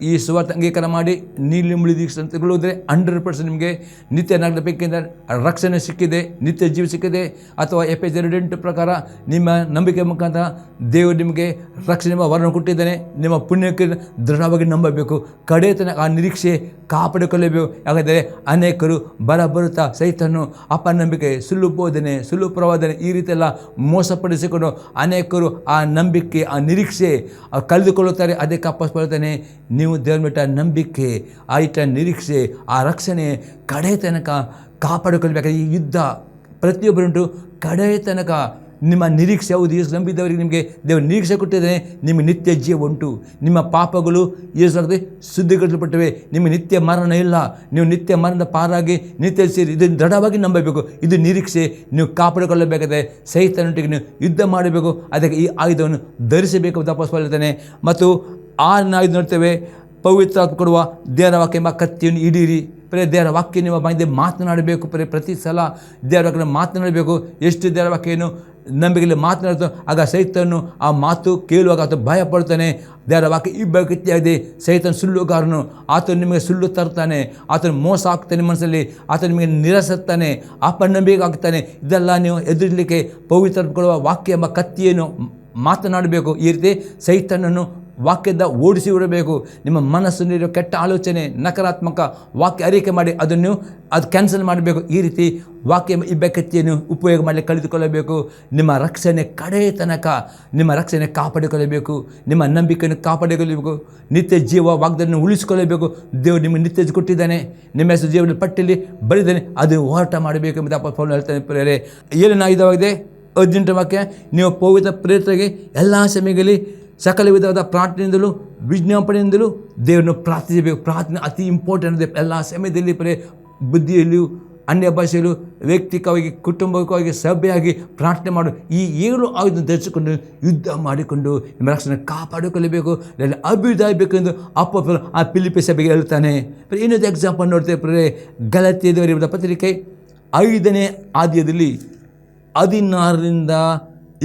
ಈ ಸುವಾರ್ತೆ ಅಂಗೀಕಾರ ಮಾಡಿ ನೀಲಿ ಮುಳಿದು ತೆಗೊಳ್ಳುವುದರೆ 100% ನಿಮಗೆ ನಿತ್ಯ ನಗಬೇಕೆಂದರೆ ರಕ್ಷಣೆ ಸಿಕ್ಕಿದೆ, ನಿತ್ಯ ಜೀವ ಸಿಕ್ಕಿದೆ. ಅಥವಾ Ephesians 2:8 ಪ್ರಕಾರ ನಿಮ್ಮ ನಂಬಿಕೆ ಮುಖಾಂತರ ದೇವರು ನಿಮಗೆ ರಕ್ಷಣೆ ಎಂಬ ವರವನ್ನು ಕೊಟ್ಟಿದ್ದಾನೆ. ನಿಮ್ಮ ಪುಣ್ಯಕ್ಕೆ ದೃಢವಾಗಿ ನಂಬಬೇಕು. ಕಡೆ ತನಕ ಆ ನಿರೀಕ್ಷೆ ಕಾಪಾಡಿಕೊಳ್ಳಬೇಕು. ಯಾಕಂದರೆ ಅನೇಕರು ಬರುತ್ತಾ ಸೈತನು ಅಪನಂಬಿಕೆ, ಸುಳ್ಳು ಬೋಧನೆ, ಸುಳ್ಳು ಪ್ರವಾದನೆ ಈ ರೀತಿಯೆಲ್ಲ ಮೋಸಪಡಿಸಿಕೊಂಡು ಅನೇಕರು ಆ ನಂಬಿಕೆ, ಆ ನಿರೀಕ್ಷೆ ಕಳೆದುಕೊಳ್ಳುತ್ತಾರೆ. ಅದಕ್ಕೆ ಅಪ್ಪಸ್ಪಡ್ತಾನೆ, ನೀವು ದೇವರ ಬಿಟ್ಟ ನಂಬಿಕೆ, ಆ ಇಟ್ಟ ನಿರೀಕ್ಷೆ, ಆ ರಕ್ಷಣೆ ಕಡೆ ತನಕ ಕಾಪಾಡಿಕೊಳ್ಬೇಕಾದ್ರೆ ಈ ಯುದ್ಧ ಪ್ರತಿಯೊಬ್ಬರುಂಟು. ಕಡೆ ತನಕ ನಿಮ್ಮ ನಿರೀಕ್ಷೆ ಯಾವುದು? ಯೇಸು ನಂಬಿದವರಿಗೆ ನಿಮಗೆ ದೇವರು ನಿರೀಕ್ಷೆ ಕೊಟ್ಟಿದ್ದಾನೆ. ನಿಮಗೆ ನಿತ್ಯ ಜೀವ ಉಂಟು. ನಿಮ್ಮ ಪಾಪಗಳು ಯೇಸುವಾಗದೆ ಶುದ್ಧೀಕರಿಸಲ್ಪಟ್ಟಿವೆ. ನಿಮಗೆ ನಿತ್ಯ ಮರಣ ಇಲ್ಲ. ನೀವು ನಿತ್ಯ ಮರಣದ ಪಾರಾಗಿ ನಿತ್ಯ ಸೇರಿ ಇದನ್ನು ದೃಢವಾಗಿ ನಂಬಬೇಕು. ಇದು ನಿರೀಕ್ಷೆ ನೀವು ಕಾಪಾಡಿಕೊಳ್ಳಬೇಕಾದ್ರೆ ಸೈತಾನೊಟ್ಟಿಗೆ ನೀವು ಯುದ್ಧ ಮಾಡಬೇಕು. ಅದಕ್ಕೆ ಈ ಆಯುಧವನ್ನು ಧರಿಸಬೇಕು ಅಂತ ಅಪೊಸ್ತಲನು ಹೇಳ್ತಾನೆ. ಮತ್ತು 6ನೇ ಆಯುಧ ನೋಡ್ತೇವೆ, ಪವಿತ್ರಾತ್ಮ ಕೊಡುವ ದೇವರ ವಾಕ್ಯ ಎಂಬ ಕತ್ತಿಯನ್ನು ಹಿಡೀರಿ. ದೇವರ ವಾಕ್ಯ ನಿಮ್ಮ ಬಾಯಿಂದ ಮಾತನಾಡಬೇಕು. ಪ್ರತಿ ಸಲ ದೇವರ ವಾಕ್ಯ ಮಾತನಾಡಬೇಕು. ಎಷ್ಟು ದೇವರ ವಾಕ್ಯವನ್ನು ನಂಬಿಕೆಯಲ್ಲಿ ಮಾತನಾಡ್ತಾನೆ, ಆಗ ಸೈತನು ಆ ಮಾತು ಕೇಳುವಾಗ ಆತ ಭಯ ಪಡ್ತಾನೆ. ದೇವರ ವಾಕ್ಯ ಈ ಬಗ್ಗೆ ಸೈತನ್ ಸುಳ್ಳುಗಾರನು, ಆತನು ನಿಮಗೆ ಸುಳ್ಳು ತರ್ತಾನೆ, ಆತನು ಮೋಸ ಆಗ್ತಾನೆ, ಮನಸ್ಸಲ್ಲಿ ಆತನು ನಿಮಗೆ ನಿರಾಸತ್ತಾನೆ, ಅಪನಂಬಿಕೆ ಆಗ್ತಾನೆ. ಇದೆಲ್ಲ ನೀವು ಎದುರಲಿಕ್ಕೆ ಪವಿತ್ರ ಕೊಡುವ ವಾಕ್ಯ ಎಂಬ ಕತ್ತಿಯನ್ನು ಮಾತನಾಡಬೇಕು. ಈ ರೀತಿ ಸೈತನನ್ನು ವಾಕ್ಯದ ಓಡಿಸಿ ಬಿಡಬೇಕು. ನಿಮ್ಮ ಮನಸ್ಸಿನಲ್ಲಿರೋ ಕೆಟ್ಟ ಆಲೋಚನೆ, ನಕಾರಾತ್ಮಕ ವಾಕ್ಯ ಅರಿಕೆ ಮಾಡಿ ಅದು ಕ್ಯಾನ್ಸಲ್ ಮಾಡಬೇಕು. ಈ ರೀತಿ ವಾಕ್ಯ ಇಬ್ಬಕತ್ತಿಯನ್ನು ಉಪಯೋಗ ಮಾಡಿ ಕಲಿತುಕೊಳ್ಳಬೇಕು. ನಿಮ್ಮ ರಕ್ಷಣೆ ಕಡೆ ತನಕ ನಿಮ್ಮ ರಕ್ಷಣೆ ಕಾಪಾಡಿಕೊಳ್ಳಬೇಕು. ನಿಮ್ಮ ನಂಬಿಕೆಯನ್ನು ಕಾಪಾಡಿಕೊಳ್ಳಬೇಕು. ನಿತ್ಯ ಜೀವ ವಾಗ್ದಾನ ಉಳಿಸಿಕೊಳ್ಳಬೇಕು. ದೇವರು ನಿಮಗೆ ನಿತ್ಯ ಕೊಟ್ಟಿದ್ದಾನೆ, ನಿಮ್ಮ ಹೆಸರು ಜೀವನ ಪಟ್ಟಿಯಲ್ಲಿ ಬರೆದಿದ್ದಾನೆ. ಅದು ಹೋರಾಟ ಮಾಡಬೇಕು ಎಂಬುದು ಅಪ್ಪ ಪೌಲನು ಹೇಳ್ತಾನೆ. ಪ್ರಿಯರೇ, ಏನೇನು ಆಯುಧವಾಗಿದೆ? 18ನೇ ವಾಕ್ಯ, ನೀವು ಪವಿತ್ರ ಪ್ರೇರಿತರಿಗೆ ಎಲ್ಲ ಸಮಯಗಳಲ್ಲಿ ಸಕಲ ವಿಧವಾದ ಪ್ರಾರ್ಥನೆಯಿಂದಲೂ ವಿಜ್ಞಾಪನೆಯಿಂದಲೂ ದೇವರನ್ನು ಪ್ರಾರ್ಥಿಸಬೇಕು. ಪ್ರಾರ್ಥನೆ ಅತಿ ಇಂಪಾರ್ಟೆಂಟ್. ಎಲ್ಲ ಸಮಯದಲ್ಲಿ ಬುದ್ಧಿಯಲ್ಲಿಯೂ, ಅನ್ಯ ಭಾಷೆಯಲ್ಲೂ, ವೈಯಕ್ತಿಕವಾಗಿ, ಕುಟುಂಬವಾಗಿ, ಸಭೆಯಾಗಿ ಪ್ರಾರ್ಥನೆ ಮಾಡು. ಈ 7 ಆಯುಧ ಧರಿಸಿಕೊಂಡು ಯುದ್ಧ ಮಾಡಿಕೊಂಡು ನಿಮ್ಮ ರಕ್ಷಣೆ ಕಾಪಾಡಿಕೊಳ್ಳಬೇಕು, ಅಭಿವೃದ್ಧಿಯಾಗಬೇಕೆಂದು ಅಪ್ಪ ಆ ಫಿಲಿಪ್ಪಿ ಸಭೆಗೆ ಹೇಳ್ತಾನೆ. ಇನ್ನೊಂದು ಎಕ್ಸಾಂಪಲ್ ನೋಡ್ತೇವೆ ಪ್ರಿಯರೇ, ಗಲಾತ್ಯದವರ ಪತ್ರಿಕೆ 5ನೇ ಅಧ್ಯಾಯದಲ್ಲಿ 16ರಿಂದ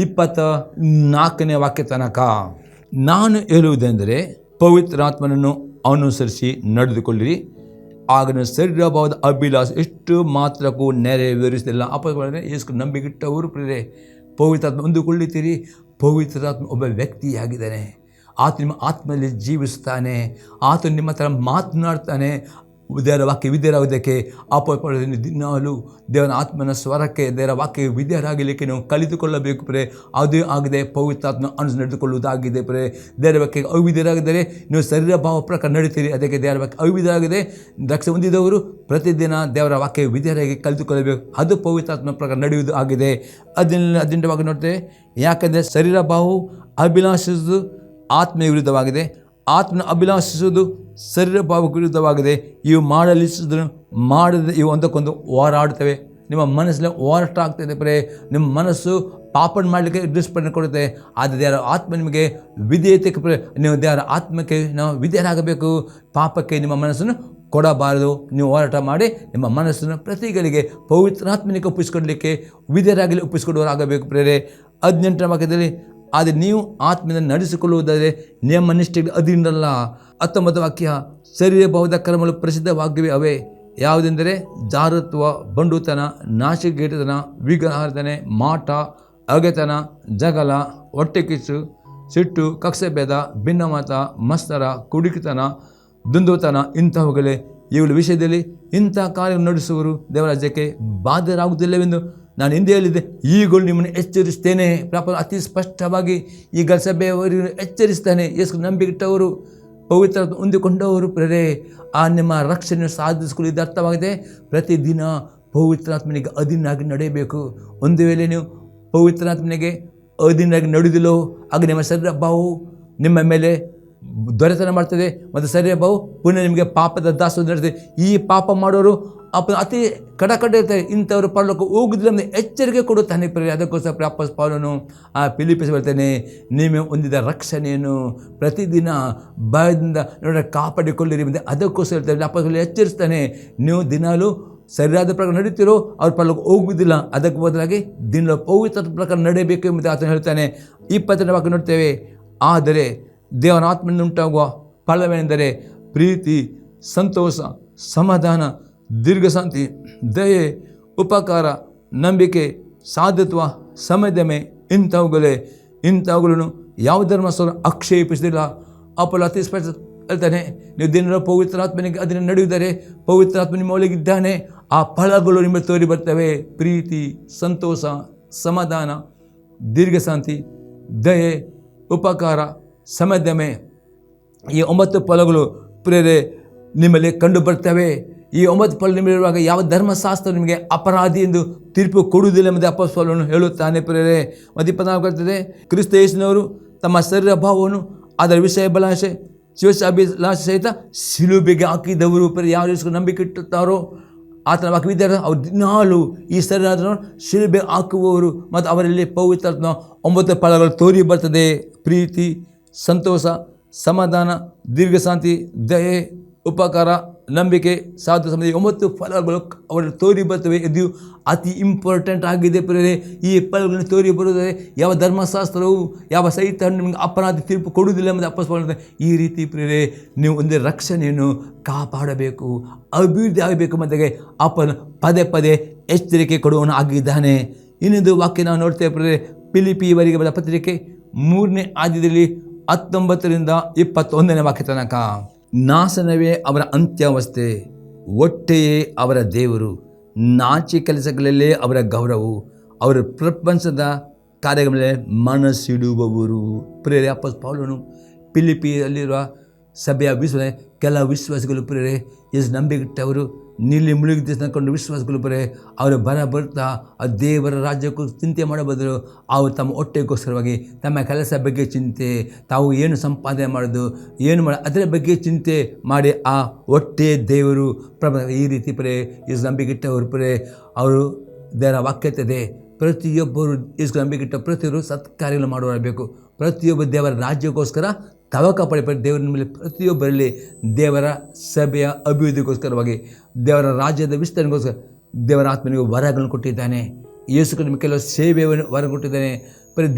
24ನೇ ವಾಕ್ಯ ತನಕ. ನಾನು ಹೇಳುವುದೆಂದರೆ, ಪವಿತ್ರಾತ್ಮನನ್ನು ಅನುಸರಿಸಿ ನಡೆದುಕೊಳ್ಳಿರಿ, ಆಗ ಶರೀರ ಭಾವದ ಅಭಿಲಾಷ ಎಷ್ಟು ಮಾತ್ರಕ್ಕೂ ನೆರವೇರಿಸಲಿಲ್ಲ. ಅಪ್ಪನೇ ಯೇಸು ನಂಬಿಕಿಟ್ಟವರು ಪ್ರಿಯರೇ, ಪವಿತ್ರಾತ್ಮ ಹೊಂದಿಕೊಳ್ಳುತ್ತೀರಿ. ಪವಿತ್ರಾತ್ಮ ಒಬ್ಬ ವ್ಯಕ್ತಿಯಾಗಿದ್ದಾನೆ. ಆತ ನಿಮ್ಮ ಆತ್ಮದಲ್ಲಿ ಜೀವಿಸ್ತಾನೆ. ಆತ ನಿಮ್ಮ ಹತ್ರ ಮಾತನಾಡ್ತಾನೆ. ದೇವರ ವಾಕ್ಯ ವಿಧೇಯರಾಗುವುದಕ್ಕೆ ಅಪೋಸ್ತಲರು ದಿನಾಲು ದೇವರ ಆತ್ಮನ ಸ್ವರಕ್ಕೆ, ದೇವರ ವಾಕ್ಯ ವಿಧೇಯರಾಗಲಿಕ್ಕೆ ನಾವು ಕಲಿತುಕೊಳ್ಳಬೇಕು ಪ್ರೇ. ಅದೇ ಆಗದೆ ಪವಿತ್ರಾತ್ಮ ಅನುಸರಿಸಿ ನಡೆದುಕೊಳ್ಳುವುದಾಗಿದೆ ಪ್ರೇ. ದೇವರ ವಾಕ್ಯಕ್ಕೆ ಅವಿಧೇಯರಾಗಿದ್ದರೆ ನೀವು ಶರೀರ ಭಾವ ಪ್ರಕಾರ ನಡೀತೀರಿ. ಅದಕ್ಕೆ ದೇವರ ವಾಕ್ಯ ಅವಿಧೇಯರಾಗದೆ ರಕ್ಷಣೆ ಹೊಂದಿದವರು ಪ್ರತಿದಿನ ದೇವರ ವಾಕ್ಯ ವಿಧೇಯರಾಗಿ ಕಲಿತುಕೊಳ್ಳಬೇಕು. ಅದು ಪವಿತ್ರಾತ್ಮ ಪ್ರಕಾರ ನಡೆಯುವುದು ಆಗಿದೆ. ಅದನ್ನು ನೋಡ್ತೇವೆ. ಯಾಕಂದರೆ ಶರೀರ ಭಾವವು ಅಭಿಲಾಷಿಸುವುದು ಆತ್ಮೀಯ ವಿರುದ್ಧವಾಗಿದೆ, ಆತ್ಮನ ಅಭಿಲಾಷಿಸುವುದು ಶರೀರ ಭಾವಕ್ಕೆ ವಿರುದ್ಧವಾಗಿದೆ. ಇವು ಮಾಡಲಿಸುವುದನ್ನು ಮಾಡದೆ ಇವು ಒಂದಕ್ಕೊಂದು ಹೋರಾಡ್ತವೆ. ನಿಮ್ಮ ಮನಸ್ಸಲ್ಲಿ ಹೋರಾಟ ಆಗ್ತಾಯಿದೆ ಪ್ರೇ. ನಿಮ್ಮ ಮನಸ್ಸು ಪಾಪನ ಮಾಡಲಿಕ್ಕೆ ಡಿಸ್ಪರ್ಣೆ ಕೊಡುತ್ತೆ. ಆದರೆ ದೇವರ ಆತ್ಮ ನಿಮಗೆ ವಿಧೇಯತೆ ನೀವು ದೇವರ ಆತ್ಮಕ್ಕೆ ನಾವು ವಿಧೇಯರಾಗಬೇಕು. ಪಾಪಕ್ಕೆ ನಿಮ್ಮ ಮನಸ್ಸನ್ನು ಕೊಡಬಾರದು. ನೀವು ಹೋರಾಟ ಮಾಡಿ ನಿಮ್ಮ ಮನಸ್ಸನ್ನು ಪ್ರತಿಗಳಿಗೆ ಪವಿತ್ರಾತ್ಮನಿಗೆ ಒಪ್ಪಿಸಿಕೊಡಲಿಕ್ಕೆ ವಿಧೇಯರಾಗಲಿ ಒಪ್ಪಿಸಿಕೊಡುವರಾಗಬೇಕು ಪ್ರೇರೆ. 18ನೇ ವಾಕ್ಯದಲ್ಲಿ, ಆದರೆ ನೀವು ಆತ್ಮದಿಂದ ನಡೆಸಿಕೊಳ್ಳುವುದಾದರೆ ನಿಯಮ ನಿಷ್ಠೆಗೆ ಅಧೀನರಲ್ಲ. 19ನೇ ವಾಕ್ಯ, ಶರೀರ ಭಾವದ ಕರ್ಮಗಳು ಪ್ರಸಿದ್ಧವಾಗಿವೆ. ಅವೇ ಯಾವುದೆಂದರೆ ಜಾರತ್ವ, ಬಂಡುತನ, ನಾಚಿಕೆಗೆಟ್ಟತನ, ವಿಗ್ರಹಾರಾಧನೆ, ಮಾಟ, ಅಗೆತನ, ಜಗಳ, ಹೊಟ್ಟೆಕಿಚ್ಚು, ಸಿಟ್ಟು, ಕಕ್ಷಭೇದ, ಭಿನ್ನಮತ, ಮತ್ಸರ, ಕುಡಿಕಿತನ, ದುಂದುತನ ಇಂಥವುಗಳೇ. ಇವುಗಳ ವಿಷಯದಲ್ಲಿ ಇಂಥ ಕಾರ್ಯ ನಡೆಸುವರು ದೇವರ ರಾಜ್ಯಕ್ಕೆ ಬಾಧ್ಯರಾಗುವುದಿಲ್ಲವೆಂದು ನಾನು ಹಿಂದೆ ಹೇಳಿದ್ದೆ. ಈಗಲೂ ನಿಮ್ಮನ್ನು ಎಚ್ಚರಿಸ್ತೇನೆ. ಅತಿ ಸ್ಪಷ್ಟವಾಗಿ ಈಗ ಸಭೆಯವರಿಗೆ ಎಚ್ಚರಿಸ್ತಾನೆ. ಯೇಸು ನಂಬಿಟ್ಟವರು, ಪವಿತ್ರ ಹೊಂದಿಕೊಂಡವರು ಪ್ರೇರೆ, ಆ ನಿಮ್ಮ ರಕ್ಷಣೆ ಸಾಧಿಸಿಕೊಳ್ಳಿ. ಇದು ಅರ್ಥವಾಗಿದೆ. ಪ್ರತಿದಿನ ಪವಿತ್ರಾತ್ಮನಿಗೆ ಅಧೀನಾಗಿ ನಡೆಯಬೇಕು. ಒಂದು ವೇಳೆ ನೀವು ಪವಿತ್ರಾತ್ಮನಿಗೆ ಅಧೀನಾಗಿ ನಡೆದಿಲ್ಲೋ ಆಗ ನಿಮ್ಮ ಶರೀರ ಭಾವವು ನಿಮ್ಮ ಮೇಲೆ ದೊರೆತನ ಮಾಡ್ತದೆ ಮತ್ತು ಶರೀರ ಭಾವ ಪುನಃ ನಿಮಗೆ ಪಾಪದ ದಾಸೋಹ ನಡೆಸ್ತದೆ. ಈ ಪಾಪ ಮಾಡೋರು ಅತಿ ಕಡೆ ಇರ್ತಾರೆ. ಇಂಥವರು ಪರಲೋಕ ಹೋಗುದಿಲ್ಲ ಅಂದರೆ ಎಚ್ಚರಿಕೆ ಕೊಡುತ್ತಾನೆ ಪ್ರಿಯರೇ. ಅದಕ್ಕೋಸ್ಕರ ಅಪೊಸ್ತಲ ಪೌಲನು ಆ ಫಿಲಿಪ್ಪಿ ಹೇಳ್ತಾನೆ, ನೀವು ಹೊಂದಿದ ರಕ್ಷಣೆಯನ್ನು ಪ್ರತಿದಿನ ಭಯದಿಂದ ಕಾಪಾಡಿಕೊಳ್ಳಿರಿ. ಮತ್ತು ಅದಕ್ಕೋಸ್ಕರ ಹೇಳ್ತಾರೆ, ಅಪೊಸ್ತಲರು ಎಚ್ಚರಿಸ್ತಾನೆ, ನೀವು ದಿನಾಲೂ ಸರಿಯಾದ ಪ್ರಕಾರ ನಡೀತಿರೋ ಅವ್ರ ಪರಲೋಕ ಹೋಗುವುದಿಲ್ಲ. ಅದಕ್ಕೆ ಬದಲಾಗಿ ದಿನ ಪವಿತ್ರ ಪ್ರಕಾರ ನಡೆಯಬೇಕು ಎಂಬುದು ಆತನು ಹೇಳ್ತಾನೆ. 20ನೇ ವಾಕ್ಯ ನೋಡ್ತೇವೆ, ಆದರೆ ದೇವರ ಆತ್ಮನಿಂದ ಉಂಟಾಗುವ ಫಲವೇನೆಂದರೆ ಪ್ರೀತಿ, ಸಂತೋಷ, ಸಮಾಧಾನ, ದೀರ್ಘಶಾಂತಿ, ದಯೆ, ಉಪಕಾರ, ನಂಬಿಕೆ, ಸಾಧುತ್ವ, ಸಮದಮೆ ಇಂಥವುಗಳನ್ನು ಯಾವ ಧರ್ಮಸ್ಥರು ಆಕ್ಷೇಪಿಸಿದಿಲ್ಲ. ಅಪೊಸ್ತಲ ಅತಿ ಸ್ಪಷ್ಟ ಹೇಳ್ತಾನೆ, ನೀವು ದಿನ ಪವಿತ್ರಾತ್ಮನಿಗೆ ಅದನ್ನು ನಡೆಯುತ್ತಾರೆ, ಪವಿತ್ರಾತ್ಮ ನಿಮ್ಮ ಒಳಗಿದ್ದಾನೆ, ಆ ಫಲಗಳು ನಿಮಗೆ ತೋರಿ ಬರ್ತವೆ. ಪ್ರೀತಿ, ಸಂತೋಷ, ಸಮಾಧಾನ, ದೀರ್ಘಶಾಂತಿ, ದಯೆ, ಉಪಕಾರ, ಸಮದಮೆ. ಈ 9 ಫಲಗಳು ಪ್ರೇರೆ ನಿಮ್ಮಲ್ಲಿ ಕಂಡು ಬರ್ತವೆ. ಈ 9 ಫಲ ನಿಮ್ಮಲ್ಲಿರುವಾಗ ಯಾವ ಧರ್ಮಶಾಸ್ತ್ರ ನಿಮಗೆ ಅಪರಾಧಿ ಎಂದು ತೀರ್ಪು ಕೊಡುವುದಿಲ್ಲ ಎಂಬುದು ಅಪೊಸ್ತಲನು ಹೇಳುತ್ತಾನೆ ಪ್ರೇರೆ. ಮತ್ತು 24 ಬರ್ತದೆ, ಕ್ರಿಸ್ತ ಯೇಸುವಿನವರು ತಮ್ಮ ಶರೀರ ಭಾವವನ್ನು ಅದರ ವಿಷಯ ಬಲಾಶೆ ಶಿವಶಾಭಿಲಾಷೆ ಸಹಿತ ಶಿಲುಬೆಗೆ ಹಾಕಿದವರು. ಯಾವ ಯೇಸು ನಂಬಿಕೆ ಇಟ್ಟುತ್ತಾರೋ ಆತನ ವಾಕ್ಯವಿದ್ದರೆ ಅವ್ರು ದಿನಾಲು ಈ ಶರೀರ ಶಿಲುಬೆ ಹಾಕುವವರು. ಮತ್ತು ಅವರಲ್ಲಿ ಪವಿತ್ರಾತ್ಮ 9 ಫಲಗಳು ತೋರಿ ಬರ್ತದೆ. ಪ್ರೀತಿ, ಸಂತೋಷ, ಸಮಾಧಾನ, ದೀರ್ಘಶಾಂತಿ, ದಯೆ, ಉಪಕಾರ, ನಂಬಿಕೆ, ಸಾಧು ಸಮಾಧಿ 9 ಫಲಗಳು ಅವರು ತೋರಿ ಬರ್ತವೆ. ಇದು ಅತಿ ಇಂಪಾರ್ಟೆಂಟ್ ಆಗಿದೆ ಪ್ರಿಯರೇ. ಈ ಫಲಗಳನ್ನು ತೋರಿ ಬರುತ್ತದೆ. ಯಾವ ಧರ್ಮಶಾಸ್ತ್ರವು, ಯಾವ ಸೈತಾನ ನಿಮಗೆ ಅಪರಾಧ ತೀರ್ಪು ಕೊಡುವುದಿಲ್ಲ ಎಂಬುದು ಅಪ್ಪಸ್ತಾರೆ. ಈ ರೀತಿ ಪ್ರಿಯರೇ ನೀವು ಒಂದೇ ರಕ್ಷಣೆಯನ್ನು ಕಾಪಾಡಬೇಕು, ಅಭಿವೃದ್ಧಿ ಆಗಬೇಕು. ಮತ್ತು ಅಪ್ಪನ ಪದೇ ಪದೇ ಎಚ್ಚರಿಕೆ ಕೊಡುವನು ಆಗಿದ್ದಾನೆ. ಇನ್ನೊಂದು ವಾಕ್ಯ ನಾವು ನೋಡ್ತೇವೆ ಪ್ರಿಯರೇ, ಫಿಲಿಪ್ಪಿಯವರಿಗೆ ಬರೆದ ಪತ್ರಿಕೆ 3ನೇ ಅಧ್ಯಾಯದಲ್ಲಿ 19ರಿಂದ 21ನೇ ವಾಕ್ಯ ತನಕ. ನಾಶನವೇ ಅವರ ಅಂತ್ಯಾವಸ್ಥೆ, ಹೊಟ್ಟೆಯೇ ಅವರ ದೇವರು, ನಾಚಿ ಕೆಲಸಗಳಲ್ಲೇ ಅವರ ಗೌರವವು, ಅವರು ಪ್ರಪಂಚದ ಕಾರ್ಯಗಳೇ ಮನಸ್ಸಿಡುವವರು. ಪ್ರಿಯರೇ, ಅಪೊಸ್ತಲ ಪೌಲನು ಫಿಲಿಪ್ಪಿಯಲ್ಲಿರುವ ಸಭೆಯ ಕೆಲವು ವಿಶ್ವಾಸಿಗಳು ಪ್ರಿಯರೇ, ನಂಬಿಕೆಟ್ಟವರು, ನೀಲಿ ಮುಳುಗಿ ಕೊಂಡು ವಿಶ್ವಾಸಗಳು ಪ್ರಿಯರೇ, ಅವರು ಬರ್ತಾ ಆ ದೇವರ ರಾಜ್ಯಕ್ಕೂ ಚಿಂತೆ ಮಾಡೋ ಬದಲು ಅವರು ತಮ್ಮ ಹೊಟ್ಟೆಗೋಸ್ಕರವಾಗಿ ತಮ್ಮ ಕೆಲಸ ಬಗ್ಗೆ ಚಿಂತೆ, ತಾವು ಏನು ಸಂಪಾದನೆ ಮಾಡೋದು, ಏನು ಅದರ ಬಗ್ಗೆ ಚಿಂತೆ ಮಾಡಿ ಆ ಹೊಟ್ಟೆ ದೇವರು ಈ ರೀತಿ ಪ್ರಿಯರೇ ನಂಬಿಕೆಟ್ಟವರು ಪ್ರಿಯರೇ, ಅವರು ದೇವರ ವಾಕ್ಯತೆ ಪ್ರತಿಯೊಬ್ಬರು ನಂಬಿಕೆಟ್ಟ ಪ್ರತಿಯೊಬ್ಬರು ಸತ್ಕಾರ್ಯಗಳು ಮಾಡುವಬೇಕು. ಪ್ರತಿಯೊಬ್ಬರು ದೇವರ ರಾಜ್ಯಕ್ಕೋಸ್ಕರ ತವಕ ಪಡೆ ದೇವರ ಮೇಲೆ ಪ್ರತಿಯೊಬ್ಬರಲ್ಲಿ ದೇವರ ಸಭೆಯ ಅಭಿವೃದ್ಧಿಗೋಸ್ಕರವಾಗಿ, ದೇವರ ರಾಜ್ಯದ ವಿಸ್ತರಣೆಗೋಸ್ಕರ ದೇವರ ಆತ್ಮನಿಗೆ ವರಗಳನ್ನು ಕೊಟ್ಟಿದ್ದಾನೆ. ಯೇಸು ನಿಮಗೆ ಕೆಲವು ಸೇವೆಯನ್ನು ವರ ಕೊಟ್ಟಿದ್ದಾನೆ.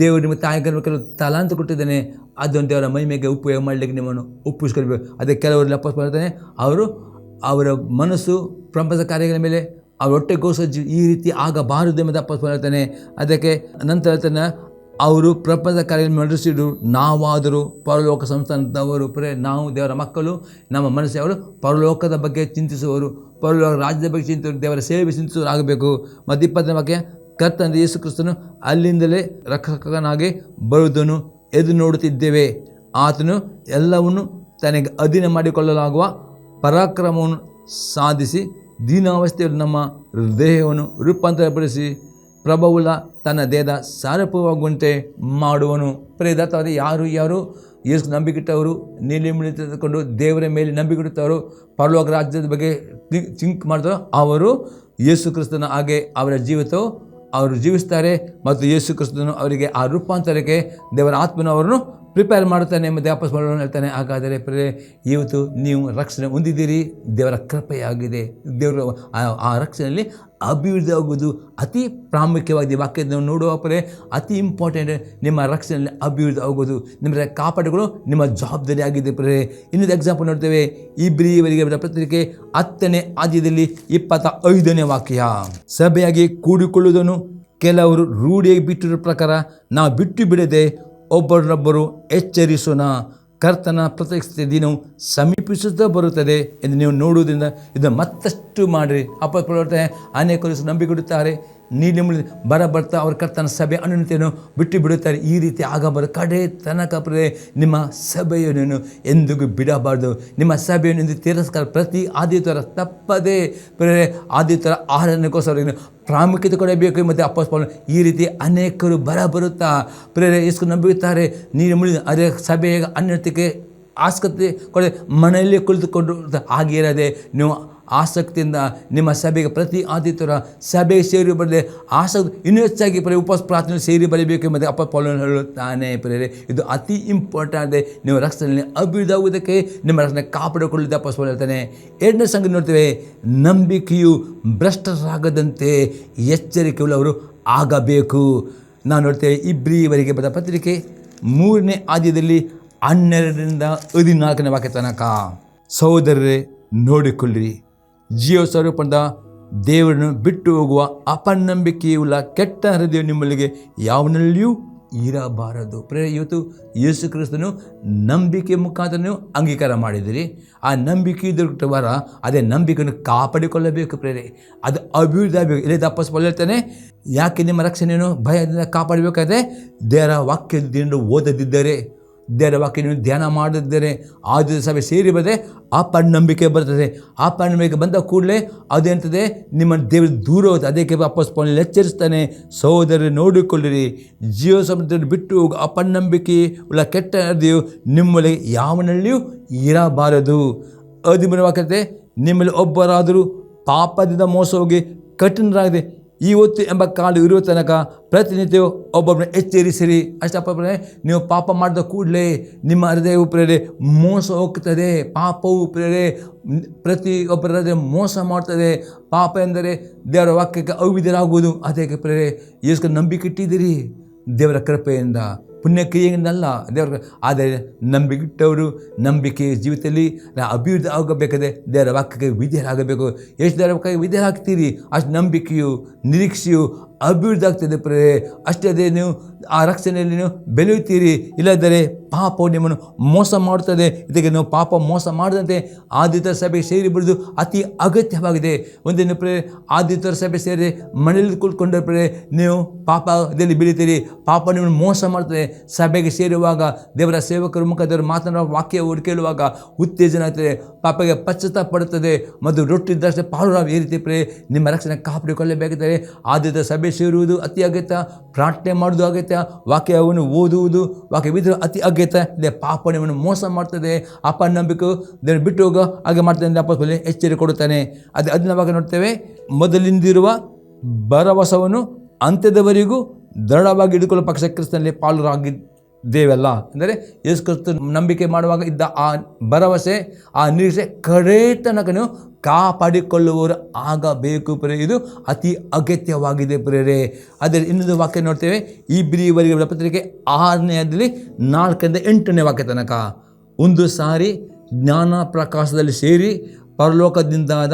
ದೇವರು ನಿಮ್ಮ ತಾಯಿಗೆ ಕೆಲವು ತಲಾಂತ ಕೊಟ್ಟಿದ್ದಾನೆ. ಅದೊಂದು ದೇವರ ಮಹಿಮೆಗೆ ಉಪಯೋಗ ಮಾಡಲಿಕ್ಕೆ ನಿಮ್ಮನ್ನು ಒಪ್ಪಿಸ್ಕೊಳ್ಬೇಕು. ಅದೇ ಕೆಲವರಲ್ಲಿ ಮಾಡ್ತಾನೆ, ಅವರ ಮನಸ್ಸು ಪ್ರಪಂಚ ಕಾರ್ಯಗಳ ಮೇಲೆ ಅವ್ರ ಹೊಟ್ಟೆಗೋಸ್ಕರ ಈ ರೀತಿ ಆಗಬಾರದು ಎಂಬುದು ಹೇಳ್ತಾನೆ. ಅದಕ್ಕೆ ನಂತರ ಹೇಳ್ತಾನೆ, ಅವರು ಪ್ರಪಂಚ ಕಾರ್ಯ ನಡೆಸಿದ್ರು, ನಾವಾದರೂ ಪರಲೋಕ ಸಂಸ್ಥಾನದವರು ನಾವು ದೇವರ ಮಕ್ಕಳು, ನಮ್ಮ ಮನಸ್ಸವರು ಪರಲೋಕದ ಬಗ್ಗೆ ಚಿಂತಿಸುವವರು, ಪರಲೋಕ ರಾಜ್ಯದ ಬಗ್ಗೆ ಚಿಂತಿಸುವರು, ದೇವರ ಸೇವೆ ಚಿಂತಿಸುವರು ಆಗಬೇಕು. ಮತ್ತು 20ನೇ ವಾಕ್ಯ, ಕರ್ತನಾದ ಯೇಸು ಕ್ರಿಸ್ತನು ಅಲ್ಲಿಂದಲೇ ರಕ್ಷಕನಾಗಿ ಬರುವುದನ್ನು ಎದುರು ನೋಡುತ್ತಿದ್ದೇವೆ. ಆತನು ಎಲ್ಲವನ್ನು ತನಗೆ ಅಧೀನ ಮಾಡಿಕೊಳ್ಳಲಾಗುವ ಪರಾಕ್ರಮವನ್ನು ಸಾಧಿಸಿ ದೀನಾವಸ್ಥೆಯಲ್ಲಿ ನಮ್ಮ ದೇಹವನ್ನು ರೂಪಾಂತರಪಡಿಸಿ ಪ್ರಭಾವುಳ್ಳ ತನ್ನ ದೇಹದ ಸಾರಪವಾಗುವಂತೆ ಮಾಡುವನು. ಪ್ರೇದತ್ತವಾದ ಯಾರು ಯೇಸು ನಂಬಿಕೆಟ್ಟವರು, ನೀಲಿ ಮುಳಿತುಕೊಂಡು ದೇವರ ಮೇಲೆ ನಂಬಿಕೆಟ್ಟವರು, ಪರಲೋಕ ರಾಜ್ಯದ ಬಗ್ಗೆ ಚಿಂಕ್ ಮಾಡ್ತಾರೋ ಅವರು ಯೇಸು ಕ್ರಿಸ್ತನ ಹಾಗೆ ಅವರ ಜೀವಿತವು ಅವರು ಜೀವಿಸ್ತಾರೆ. ಮತ್ತು ಯೇಸು ಕ್ರಿಸ್ತನು ಅವರಿಗೆ ಆ ರೂಪಾಂತರಕ್ಕೆ ದೇವರ ಆತ್ಮನ ಅವರನ್ನು ಪ್ರಿಪೇರ್ ಮಾಡುತ್ತಾನೆ ಎಂಬುದು ವಾಪಸ್ ಮಾಡೋಣ ಹೇಳ್ತಾನೆ. ಹಾಗಾದರೆ ಪ್ರಿಯರೇ, ಇವತ್ತು ನೀವು ರಕ್ಷಣೆ ಹೊಂದಿದ್ದೀರಿ, ದೇವರ ಕೃಪೆಯಾಗಿದೆ. ದೇವರು ಆ ರಕ್ಷಣೆಯಲ್ಲಿ ಅಭಿವೃದ್ಧಿ ಆಗುವುದು ಅತಿ ಪ್ರಾಮುಖ್ಯವಾಗಿದೆ. ವಾಕ್ಯದ ನೋಡುವ ಪರೇ ಅತಿ ಇಂಪಾರ್ಟೆಂಟ್. ನಿಮ್ಮ ರಕ್ಷಣೆಯಲ್ಲಿ ಅಭಿವೃದ್ಧಿ ಆಗುವುದು, ನಿಮ್ಮ ಕಾಪಾಡಿಗಳು ನಿಮ್ಮ ಜವಾಬ್ದಾರಿ ಆಗಿದೆ ಪ್ರಿಯರೇ. ಇನ್ನೊಂದು ಎಕ್ಸಾಂಪಲ್ ನೋಡ್ತೇವೆ, ಇಬ್ರಿಯವರಿಗೆ ಬರೆದ ಪತ್ರಿಕೆ 10ನೇ ಅಧ್ಯಾಯದಲ್ಲಿ 25ನೇ ವಾಕ್ಯ. ಸಭೆಯಾಗಿ ಕೂಡಿಕೊಳ್ಳುವುದನ್ನು ಕೆಲವರು ರೂಢಿಯಾಗಿ ಬಿಟ್ಟಿರೋ ಪ್ರಕಾರ ನಾವು ಬಿಟ್ಟು ಬಿಡದೆ ಒಬ್ಬರನ್ನೊಬ್ಬರು ಎಚ್ಚರಿಸೋಣ, ಕರ್ತನ ಪ್ರತ್ಯಕ್ಷತೆ ದಿನವು ಸಮೀಪಿಸುತ್ತಾ ಬರುತ್ತದೆ ಎಂದು ನೀವು ನೋಡುವುದರಿಂದ ಇದನ್ನು ಮತ್ತಷ್ಟು ಮಾಡಿರಿ. ಅಪೊಸ್ತಲರು ಅನೇಕರು ನಂಬಿಕೊಡುತ್ತಾರೆ, ನೀಲಿ ಬರ್ತಾ ಅವ್ರ ಕರ್ತನ ಸಭೆ ಅನುಮತಿಯನ್ನು ಬಿಟ್ಟು ಬಿಡುತ್ತಾರೆ. ಈ ರೀತಿ ಆಗಬಾರದು. ಕಡೆ ತನಕ ಪ್ರಿಯರೇ ನಿಮ್ಮ ಸಭೆಯನ್ನು ಎಂದಿಗೂ ಬಿಡಬಾರ್ದು. ನಿಮ್ಮ ಸಭೆಯನ್ನು ಎಂದು ತಿರಸ್ಕಾರ ಪ್ರತಿ ಆದಿತ್ಯವಾರ ತಪ್ಪದೇ ಪ್ರಿಯರೇ ಆದಿತ್ಯವಾರ ಆರಾಧನೆಗೋಸ್ಕರ ಪ್ರಾಮುಖ್ಯತೆ ಕೊಡಬೇಕು. ಮತ್ತು ಅಪೊಸ್ತಲರು ಈ ರೀತಿ ಅನೇಕರು ಬರುತ್ತಾ ಪ್ರಿಯರೇ ಯೇಸು ನಂಬುತ್ತಾರೆ. ನೀರು ಮುಳಿ ಅದೇ ಸಭೆಯ ಅನ್ಯತೆಗೆ ಆಸಕ್ತಿ ಕೊಡ ಮನೆಯಲ್ಲಿ ಕುಳಿತುಕೊಂಡು ಹಾಗೆ ಇರದೆ ನೀವು ಆಸಕ್ತಿಯಿಂದ ನಿಮ್ಮ ಸಭೆಗೆ ಪ್ರತಿ ಆದಿತ್ಯವಾರ ಸಭೆಗೆ ಸೇರಿ ಬರದೆ ಆಸಕ್ತಿ ಇನ್ನೂ ಹೆಚ್ಚಾಗಿ ಉಪವಾಸ ಪ್ರಾರ್ಥನೆ ಸೇರಿ ಬರಬೇಕು ಎಂಬುದು ಅಪೊಸ್ತಲನು ಹೇಳುತ್ತಾನೆ. ಪ್ರಿಯರೇ, ಇದು ಅತಿ ಇಂಪಾರ್ಟೆಂಟ್. ನೀವು ರಕ್ಷಣೆಯಲ್ಲಿ ಅಭಿವೃದ್ಧಿ ಆಗುವುದಕ್ಕೆ ನಿಮ್ಮ ರಕ್ಷಣೆ ಕಾಪಾಡಿಕೊಳ್ಳುವುದು ಅಪೊಸ್ತಲನು ಹೇಳ್ತಾನೆ. 2ನೇ ಸಂಗತಿ ನೋಡ್ತೇವೆ, ನಂಬಿಕೆಯು ಭ್ರಷ್ಟರಾಗದಂತೆ ಎಚ್ಚರಿಕೆಯುಳ್ಳವರು ಆಗಬೇಕು. ನಾವು ನೋಡ್ತೇವೆ ಇಬ್ರಿಯವರಿಗೆ ಬರೆದ ಪತ್ರಿಕೆ 3ನೇ ಅಧ್ಯಾಯದಲ್ಲಿ 12ರಿಂದ 14ನೇ ವಾಕ್ಯ ತನಕ. ಸಹೋದರರೇ, ನೋಡಿಕೊಳ್ಳಿರಿ, ಜೀವ ಸ್ವರೂಪದ ದೇವರನ್ನು ಬಿಟ್ಟು ಹೋಗುವ ಅಪನಂಬಿಕೆಯುಳ್ಳ ಕೆಟ್ಟ ಹೃದಯ ನಿಮ್ಮಲ್ಲಿಗೆ ಯಾವನಲ್ಲಿಯೂ ಇರಬಾರದು. ಪ್ರಿಯರೇ, ಇವತ್ತು ಯೇಸು ಕ್ರಿಸ್ತನು ನಂಬಿಕೆ ಮುಖಾಂತರ ನೀವು ಅಂಗೀಕಾರ ಮಾಡಿದಿರಿ. ಆ ನಂಬಿಕೆ ದೊರಕುವರ ಅದೇ ನಂಬಿಕೆಯನ್ನು ಕಾಪಾಡಿಕೊಳ್ಳಬೇಕು. ಪ್ರಿಯರೇ, ಅದು ಅಭಿವೃದ್ಧಿ ಆಗಬೇಕು. ಇಲ್ಲೇ ಅಪೊಸ್ತಲನು ಹೇಳ್ತಾನೆ, ಯಾಕೆ ನಿಮ್ಮ ರಕ್ಷಣೆಯನ್ನು ಭಯದಿಂದ ಕಾಪಾಡಬೇಕಾದ್ರೆ ದೇವರ ವಾಕ್ಯದಿಂದ ಓದದಿದ್ದರೆ, ದೇವರ ವಾಕ್ಯ ಧ್ಯಾನ ಮಾಡದಿದ್ದರೆ, ಆದ ಸಭೆ ಸೇರಿ ಬರದೆ ಅಪನಂಬಿಕೆ ಬರ್ತದೆ. ಅಪನಂಬಿಕೆ ಬಂದ ಕೂಡಲೇ ಅದೇಂತದೆ ನಿಮ್ಮ ದೇವರ ದೂರ ಹೋಗುತ್ತೆ. ಅದಕ್ಕೆ ಅಪೊಸ್ತಲನು ಎಚ್ಚರಿಸ್ತಾನೆ, ಸಹೋದರರೇ ನೋಡಿಕೊಳ್ಳಿರಿ, ಜೀವ ಸಮುದ್ರದಲ್ಲಿ ಬಿಟ್ಟು ಅಪನಂಬಿಕೆ ಉಳ್ಳ ಕೆಟ್ಟ ಹೃದಯವು ನಿಮ್ಮಲ್ಲಿ ಯಾವನಲ್ಲಿಯೂ ಇರಬಾರದು. 13ನೇ ವಾಕ್ಯತೆ, ನಿಮ್ಮಲ್ಲಿ ಒಬ್ಬರಾದರೂ ಪಾಪದಿಂದ ಮೋಸ ಹೋಗಿ ಕಠಿಣರಾಗದೆ ಇವತ್ತು ಎಂಬ ಕಾಲು ಇರುವ ತನಕ ಪ್ರತಿನಿತ್ಯ ಒಬ್ಬೊಬ್ಬರನ್ನ ಎಚ್ಚರಿಸಿರಿ. ಅಷ್ಟಪ್ಪ ನೀವು ಪಾಪ ಮಾಡಿದ ಕೂಡಲೇ ನಿಮ್ಮ ಹೃದಯವು ಪ್ರೇರೆ ಮೋಸ ಹೋಗ್ತದೆ. ಪಾಪವು ಪ್ರೇರೆ ಪ್ರತಿಯೊಬ್ಬರ ಹೃದಯ ಮೋಸ ಮಾಡ್ತದೆ. ಪಾಪ ಎಂದರೆ ದೇವರ ವಾಕ್ಯಕ್ಕೆ ಅವಿಧರಾಗುವುದು. ಅದಕ್ಕೆ ಪ್ರೇರೆ ಯೇಸು ನಂಬಿಕೆ ಇಟ್ಟಿದ್ದೀರಿ ದೇವರ ಕೃಪೆಯಿಂದ, ಪುಣ್ಯ ಕ್ರಿಯೆಯಿಂದಲ್ಲ ದೇವರ. ಆದರೆ ನಂಬಿಕೆಟ್ಟವರು ನಂಬಿಕೆ ಜೀವಿತದಲ್ಲಿ ಅಭಿವೃದ್ಧಿ ಆಗಬೇಕಾದ್ರೆ ದೇವರ ವಾಕ್ಯಕ್ಕೆ ವಿಧೇಯರಾಗಬೇಕು. ಎಷ್ಟು ದೇವರ ವಾಕ್ಯಕ್ಕೆ ವಿಧೇಯರಾಗ್ತೀರಿ ಅಷ್ಟು ನಂಬಿಕೆಯು ನಿರೀಕ್ಷೆಯು ಅಭಿವೃದ್ಧಿ ಆಗ್ತದೆ ಪ್ರೇರೆ. ಅಷ್ಟೇ ಅದೇ ನೀವು ಆ ರಕ್ಷಣೆಯಲ್ಲಿ ನೀವು ಬೆಳೆಯುತ್ತೀರಿ. ಇಲ್ಲದರೆ ಪಾಪವು ನಿಮ್ಮನ್ನು ಮೋಸ ಮಾಡುತ್ತದೆ. ಇದಕ್ಕೆ ನೀವು ಪಾಪ ಮೋಸ ಮಾಡದಂತೆ ಆದಿತರ ಸಭೆಗೆ ಸೇರಿ ಬಿಡುವುದು ಅತಿ ಅಗತ್ಯವಾಗಿದೆ. ಒಂದೇನು ಪ್ರೇರೆ, ಆದಿತರ ಸಭೆ ಸೇರಿ ಮನೆಯಲ್ಲಿ ಕೂತ್ಕೊಂಡ್ರೆ ಪ್ರೇರೆ ನೀವು ಪಾಪದಲ್ಲಿ ಬೀಳುತ್ತೀರಿ. ಪಾಪ ನಿಮ್ಮನ್ನು ಮೋಸ ಮಾಡ್ತದೆ. ಸಭೆಗೆ ಸೇರುವಾಗ ದೇವರ ಸೇವಕರು ಮುಖದವರು ಮಾತನಾಡುವ ವಾಕ್ಯ ಕೇಳುವಾಗ ಉತ್ತೇಜನ ಆಗ್ತದೆ, ಪಾಪಗೆ ಪಶ್ಚಾತ್ತಾಪ ಪಡುತ್ತದೆ ಮತ್ತು ರೊಟ್ಟಿ ದರ್ಶನ ಪಾಲು ಈ ರೀತಿ ಪ್ರೇರೆ ನಿಮ್ಮ ರಕ್ಷಣೆ ಕಾಪಾಡಿಕೊಳ್ಳಬೇಕಾದರೆ ಆದಿತರ ಸಭೆ ಸೇರುವುದು ಅತಿ ಅಗತ್ಯ. ಪ್ರಾರ್ಥನೆ ಮಾಡುವುದು ಅಗತ್ಯ. ವಾಕ್ಯವನ್ನು ಓದುವುದು ವಾಕ್ಯವಿದ್ರೂ ಅತಿ ಅಗತ್ಯ. ಇದೆ ಪಾಪ ನಿಮ್ಮನ್ನು ಮೋಸ ಮಾಡ್ತದೆ. ಅಪನಂಬಿಕೆ ದೇವರು ಬಿಟ್ಟು ಹೋಗೋ ಹಾಗೆ ಮಾಡ್ತಾನೆ. ಅಪೊಸ್ತಲನೇ ಎಚ್ಚರಿಕೆ ಕೊಡುತ್ತಾನೆ. ಅದನ್ನ ನೋಡ್ತೇವೆ. ಮೊದಲಿಂದಿರುವ ಭರವಸವನ್ನು ಅಂತ್ಯದವರೆಗೂ ದೃಢವಾಗಿ ಹಿಡಿದುಕೊಳ್ಳುವ ಪಕ್ಷ ಕ್ರಿಸ್ತನಲ್ಲಿ ಪಾಲುರಾಗಿದ್ದೇವಲ್ಲ. ಅಂದರೆ ಯೇಸು ಕ್ರಿಸ್ತ ನಂಬಿಕೆ ಮಾಡುವಾಗ ಇದ್ದ ಆ ಭರವಸೆ, ಆ ನಿರೀಕ್ಷೆ ಕಡೆ ತನಕ ನೀವು ಕಾಪಾಡಿಕೊಳ್ಳುವವರು ಆಗಬೇಕು ಪ್ರೇರೆ. ಇದು ಅತಿ ಅಗತ್ಯವಾಗಿದೆ ಪ್ರೇರೆ. ಅದರ ಇನ್ನೊಂದು ವಾಕ್ಯ ನೋಡ್ತೇವೆ. ಇಬ್ರಿಯವರಿಗೆ ಪತ್ರಿಕೆ 6ನೇ ಅಧ್ಯಾಯದಲ್ಲಿ 4ರಿಂದ 8ನೇ ವಾಕ್ಯ ತನಕ. ಒಂದು ಸಾರಿ ಜ್ಞಾನ ಪ್ರಕಾಶದಲ್ಲಿ ಸೇರಿ ಪರಲೋಕದಿಂದಾದ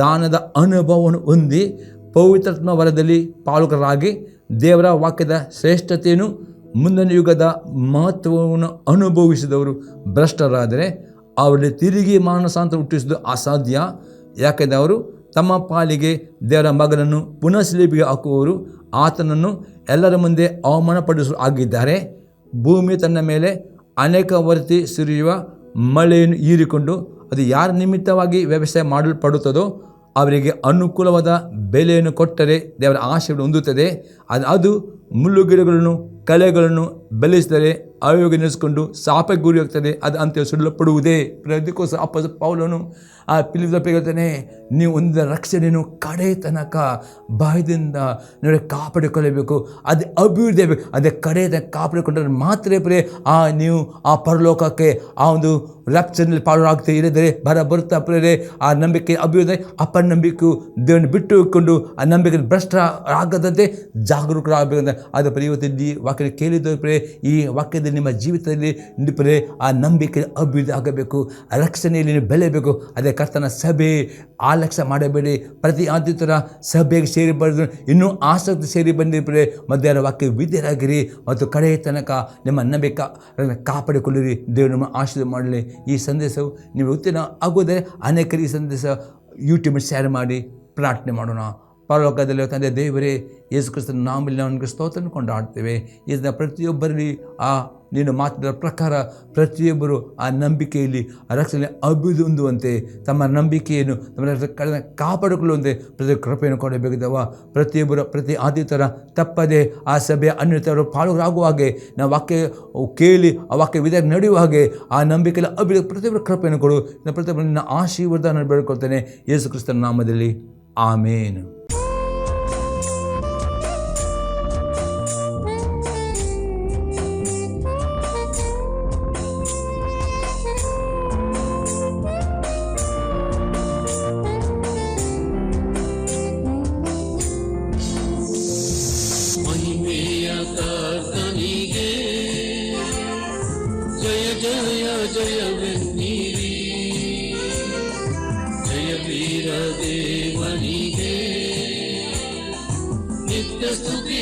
ದಾನದ ಅನುಭವವನ್ನು ಹೊಂದಿ ಪವಿತ್ರಾತ್ಮ ವರದಲ್ಲಿ ಪಾಲುಕರಾಗಿ ದೇವರ ವಾಕ್ಯದ ಶ್ರೇಷ್ಠತೆಯನ್ನು ಮುಂದಿನ ಯುಗದ ಮಹತ್ವವನ್ನು ಅನುಭವಿಸಿದವರು ಭ್ರಷ್ಟರಾದರೆ ಅವರಲ್ಲಿ ತಿರುಗಿ ಮಾನಸಾಂತರ ಹುಟ್ಟಿಸುವುದು ಅಸಾಧ್ಯ. ಯಾಕೆಂದರೆ ಅವರು ತಮ್ಮ ಪಾಲಿಗೆ ದೇವರ ಮಗನನ್ನು ಪುನಃ ಶಿಲುಬೆಗೆ ಹಾಕುವವರು ಆತನನ್ನು ಎಲ್ಲರ ಮುಂದೆ ಅವಮಾನಪಡಿಸುವ ಆಗಿದ್ದಾರೆ. ಭೂಮಿ ತನ್ನ ಮೇಲೆ ಅನೇಕ ವರ್ತಿ ಸುರಿಯುವ ಮಳೆಯನ್ನು ಹೀರಿಕೊಂಡು ಅದು ಯಾರ ನಿಮಿತ್ತವಾಗಿ ವ್ಯವಸಾಯ ಮಾಡಲ್ಪಡುತ್ತದೋ ಅವರಿಗೆ ಅನುಕೂಲವಾದ ಬೆಲೆಯನ್ನು ಕೊಟ್ಟರೆ ದೇವರ ಆಶೀರ್ವಾದ ಹೊಂದುತ್ತದೆ. ಅದು ಮುಳ್ಳುಗಿಡಗಳನ್ನು ಕಳೆಗಳನ್ನು ಬೆಳೆಸಿದರೆ ಆಯೋಗ ನೆನೆಸಿಕೊಂಡು ಶಾಪಕ್ಕೆ ಗುರಿ ಹೋಗ್ತದೆ. ಅದು ಅಂತ್ಯ ಸುಡಲ್ಪಡುವುದೇ. ಅದಕ್ಕೋಸ್ಕರ ಪೌಲನು ಆ ಫಿಲಿಪ್ಪರಿಗೆ ಹೇಳ್ತಾನೆ, ನೀವು ಒಂದು ರಕ್ಷಣೆಯನ್ನು ಕಡೆ ತನಕ ಭಯದಿಂದ ನೋಡಿ ಕಾಪಾಡಿಕೊಳ್ಳಬೇಕು. ಅದು ಅಭಿವೃದ್ಧಿ ಆಗಬೇಕು. ಅದೇ ಕಡೆ ತನಕ ಕಾಪಾಡಿಕೊಂಡ್ರೆ ಮಾತ್ರ ನೀವು ಆ ಪರಲೋಕಕ್ಕೆ ಆ ಒಂದು ರಕ್ಷಣೆಯಲ್ಲಿ ಪಾಲುರಾಗ್ತದೆ. ಇಲ್ಲದರೆ ಬರುತ್ತಾ ಪ್ರೇರೆ ಆ ನಂಬಿಕೆ ಅಭಿವೃದ್ಧಿ ಅಪನಂಬಿಕೆಯು ದೇವರನ್ನು ಬಿಟ್ಟು ಇಟ್ಕೊಂಡು ಆ ನಂಬಿಕೆ ಭ್ರಷ್ಟ ಆಗದಂತೆ ಜಾಗರೂಕರಾಗಬೇಕಂತ ಅದು ಇವತ್ತು ವಾಕ್ಯ ಕೇಳಿದ ಪ್ರೇರೆ. ಈ ವಾಕ್ಯದಲ್ಲಿ ನಿಮ್ಮ ಜೀವಿತದಲ್ಲಿ ಪ್ರೇರೆ ಆ ನಂಬಿಕೆ ಅಭಿವೃದ್ಧಿ ಆಗಬೇಕು. ರಕ್ಷಣೆಯಲ್ಲಿ ನೀವು ಬೆಳೆಯಬೇಕು. ಅದೇ ಕರ್ತನ ಸಭೆ ಆಲಕ್ಷ್ಯ ಮಾಡಬೇಡಿ. ಪ್ರತಿ ಆದಿತ್ಯರ ಸಭೆಗೆ ಸೇರಿ ಬರೆದು ಇನ್ನೂ ಆಸಕ್ತಿ ಸೇರಿ ಬಂದಿರಿ. ಮಧ್ಯಾಹ್ನ ವಾಕ್ಯ ವಿದ್ಯರಾಗಿರಿ ಮತ್ತು ಕಡೆ ತನಕ ನಿಮ್ಮ ನಂಬಿಕೆ ಕಾಪಾಡಿಕೊಳ್ಳಿರಿ. ದೇವರು ನಮ್ಮ ಆಶೀರ್ವಾದ ಮಾಡಲಿ. ಈ ಸಂದೇಶವು ನೀವು ಉತ್ತೀರ್ಣ ಆಗೋದೇ ಅನೇಕರಿಗೆ ಈ ಸಂದೇಶ ಯೂಟ್ಯೂಬ್ ಶೇರ್ ಮಾಡಿ ಪ್ರಾರ್ಥನೆ ಮಾಡೋಣ. ಪರಲೋಕದಲ್ಲಿ ತಂದೆ ದೇವರೇ, ಯೇಸು ಕ್ರಿಸ್ತನ ನಾಮದಲ್ಲಿ ಅವನಿಗೆ ಸ್ತೋತ್ರವನ್ನು ಕೊಂಡಾಡ್ತೇವೆ. ಇದನ್ನು ಪ್ರತಿಯೊಬ್ಬರಲ್ಲಿ ಆ ನೀನು ಮಾತಾಡೋ ಪ್ರಕಾರ ಪ್ರತಿಯೊಬ್ಬರು ಆ ನಂಬಿಕೆಯಲ್ಲಿ ರಕ್ಷಣೆ ಅಭಿವೃದ್ಧಿ ಹೊಂದುವಂತೆ, ತಮ್ಮ ನಂಬಿಕೆಯನ್ನು ತಮ್ಮ ಕಾಪಾಡಿಕೊಳ್ಳುವಂತೆ ಪ್ರತಿ ಕೃಪೆಯನ್ನು ಕೊಡಬೇಕಿದ್ದವ. ಪ್ರತಿಯೊಬ್ಬರು ಪ್ರತಿ ಆದಿತ್ಯರ ತಪ್ಪದೆ ಆ ಸಭೆಯ ಅನ್ಯತರು ಪಾಲುರಾಗುವ ಹಾಗೆ, ನಾವು ವಾಕ್ಯ ಕೇಳಿ ಆ ವಾಕ್ಯ ವಿಧಾನ ನಡೆಯುವ ಹಾಗೆ ಆ ನಂಬಿಕೆಯಲ್ಲಿ ಅಭಿವೃದ್ಧಿ ಪ್ರತಿಯೊಬ್ಬರು ಕೃಪೆಯನ್ನು ಕೊಡು. ಪ್ರತಿಯೊಬ್ಬರು ನಿನ್ನ ಆಶೀರ್ವಾದ ಬೇಡಿಕೊಳ್ತೇನೆ ಯೇಸು ಕ್ರಿಸ್ತನ ನಾಮದಲ್ಲಿ. ಆಮೇನ್. ದೇವನಿಗೆ ನಿತ್ಯ ಸ್ತುತಿ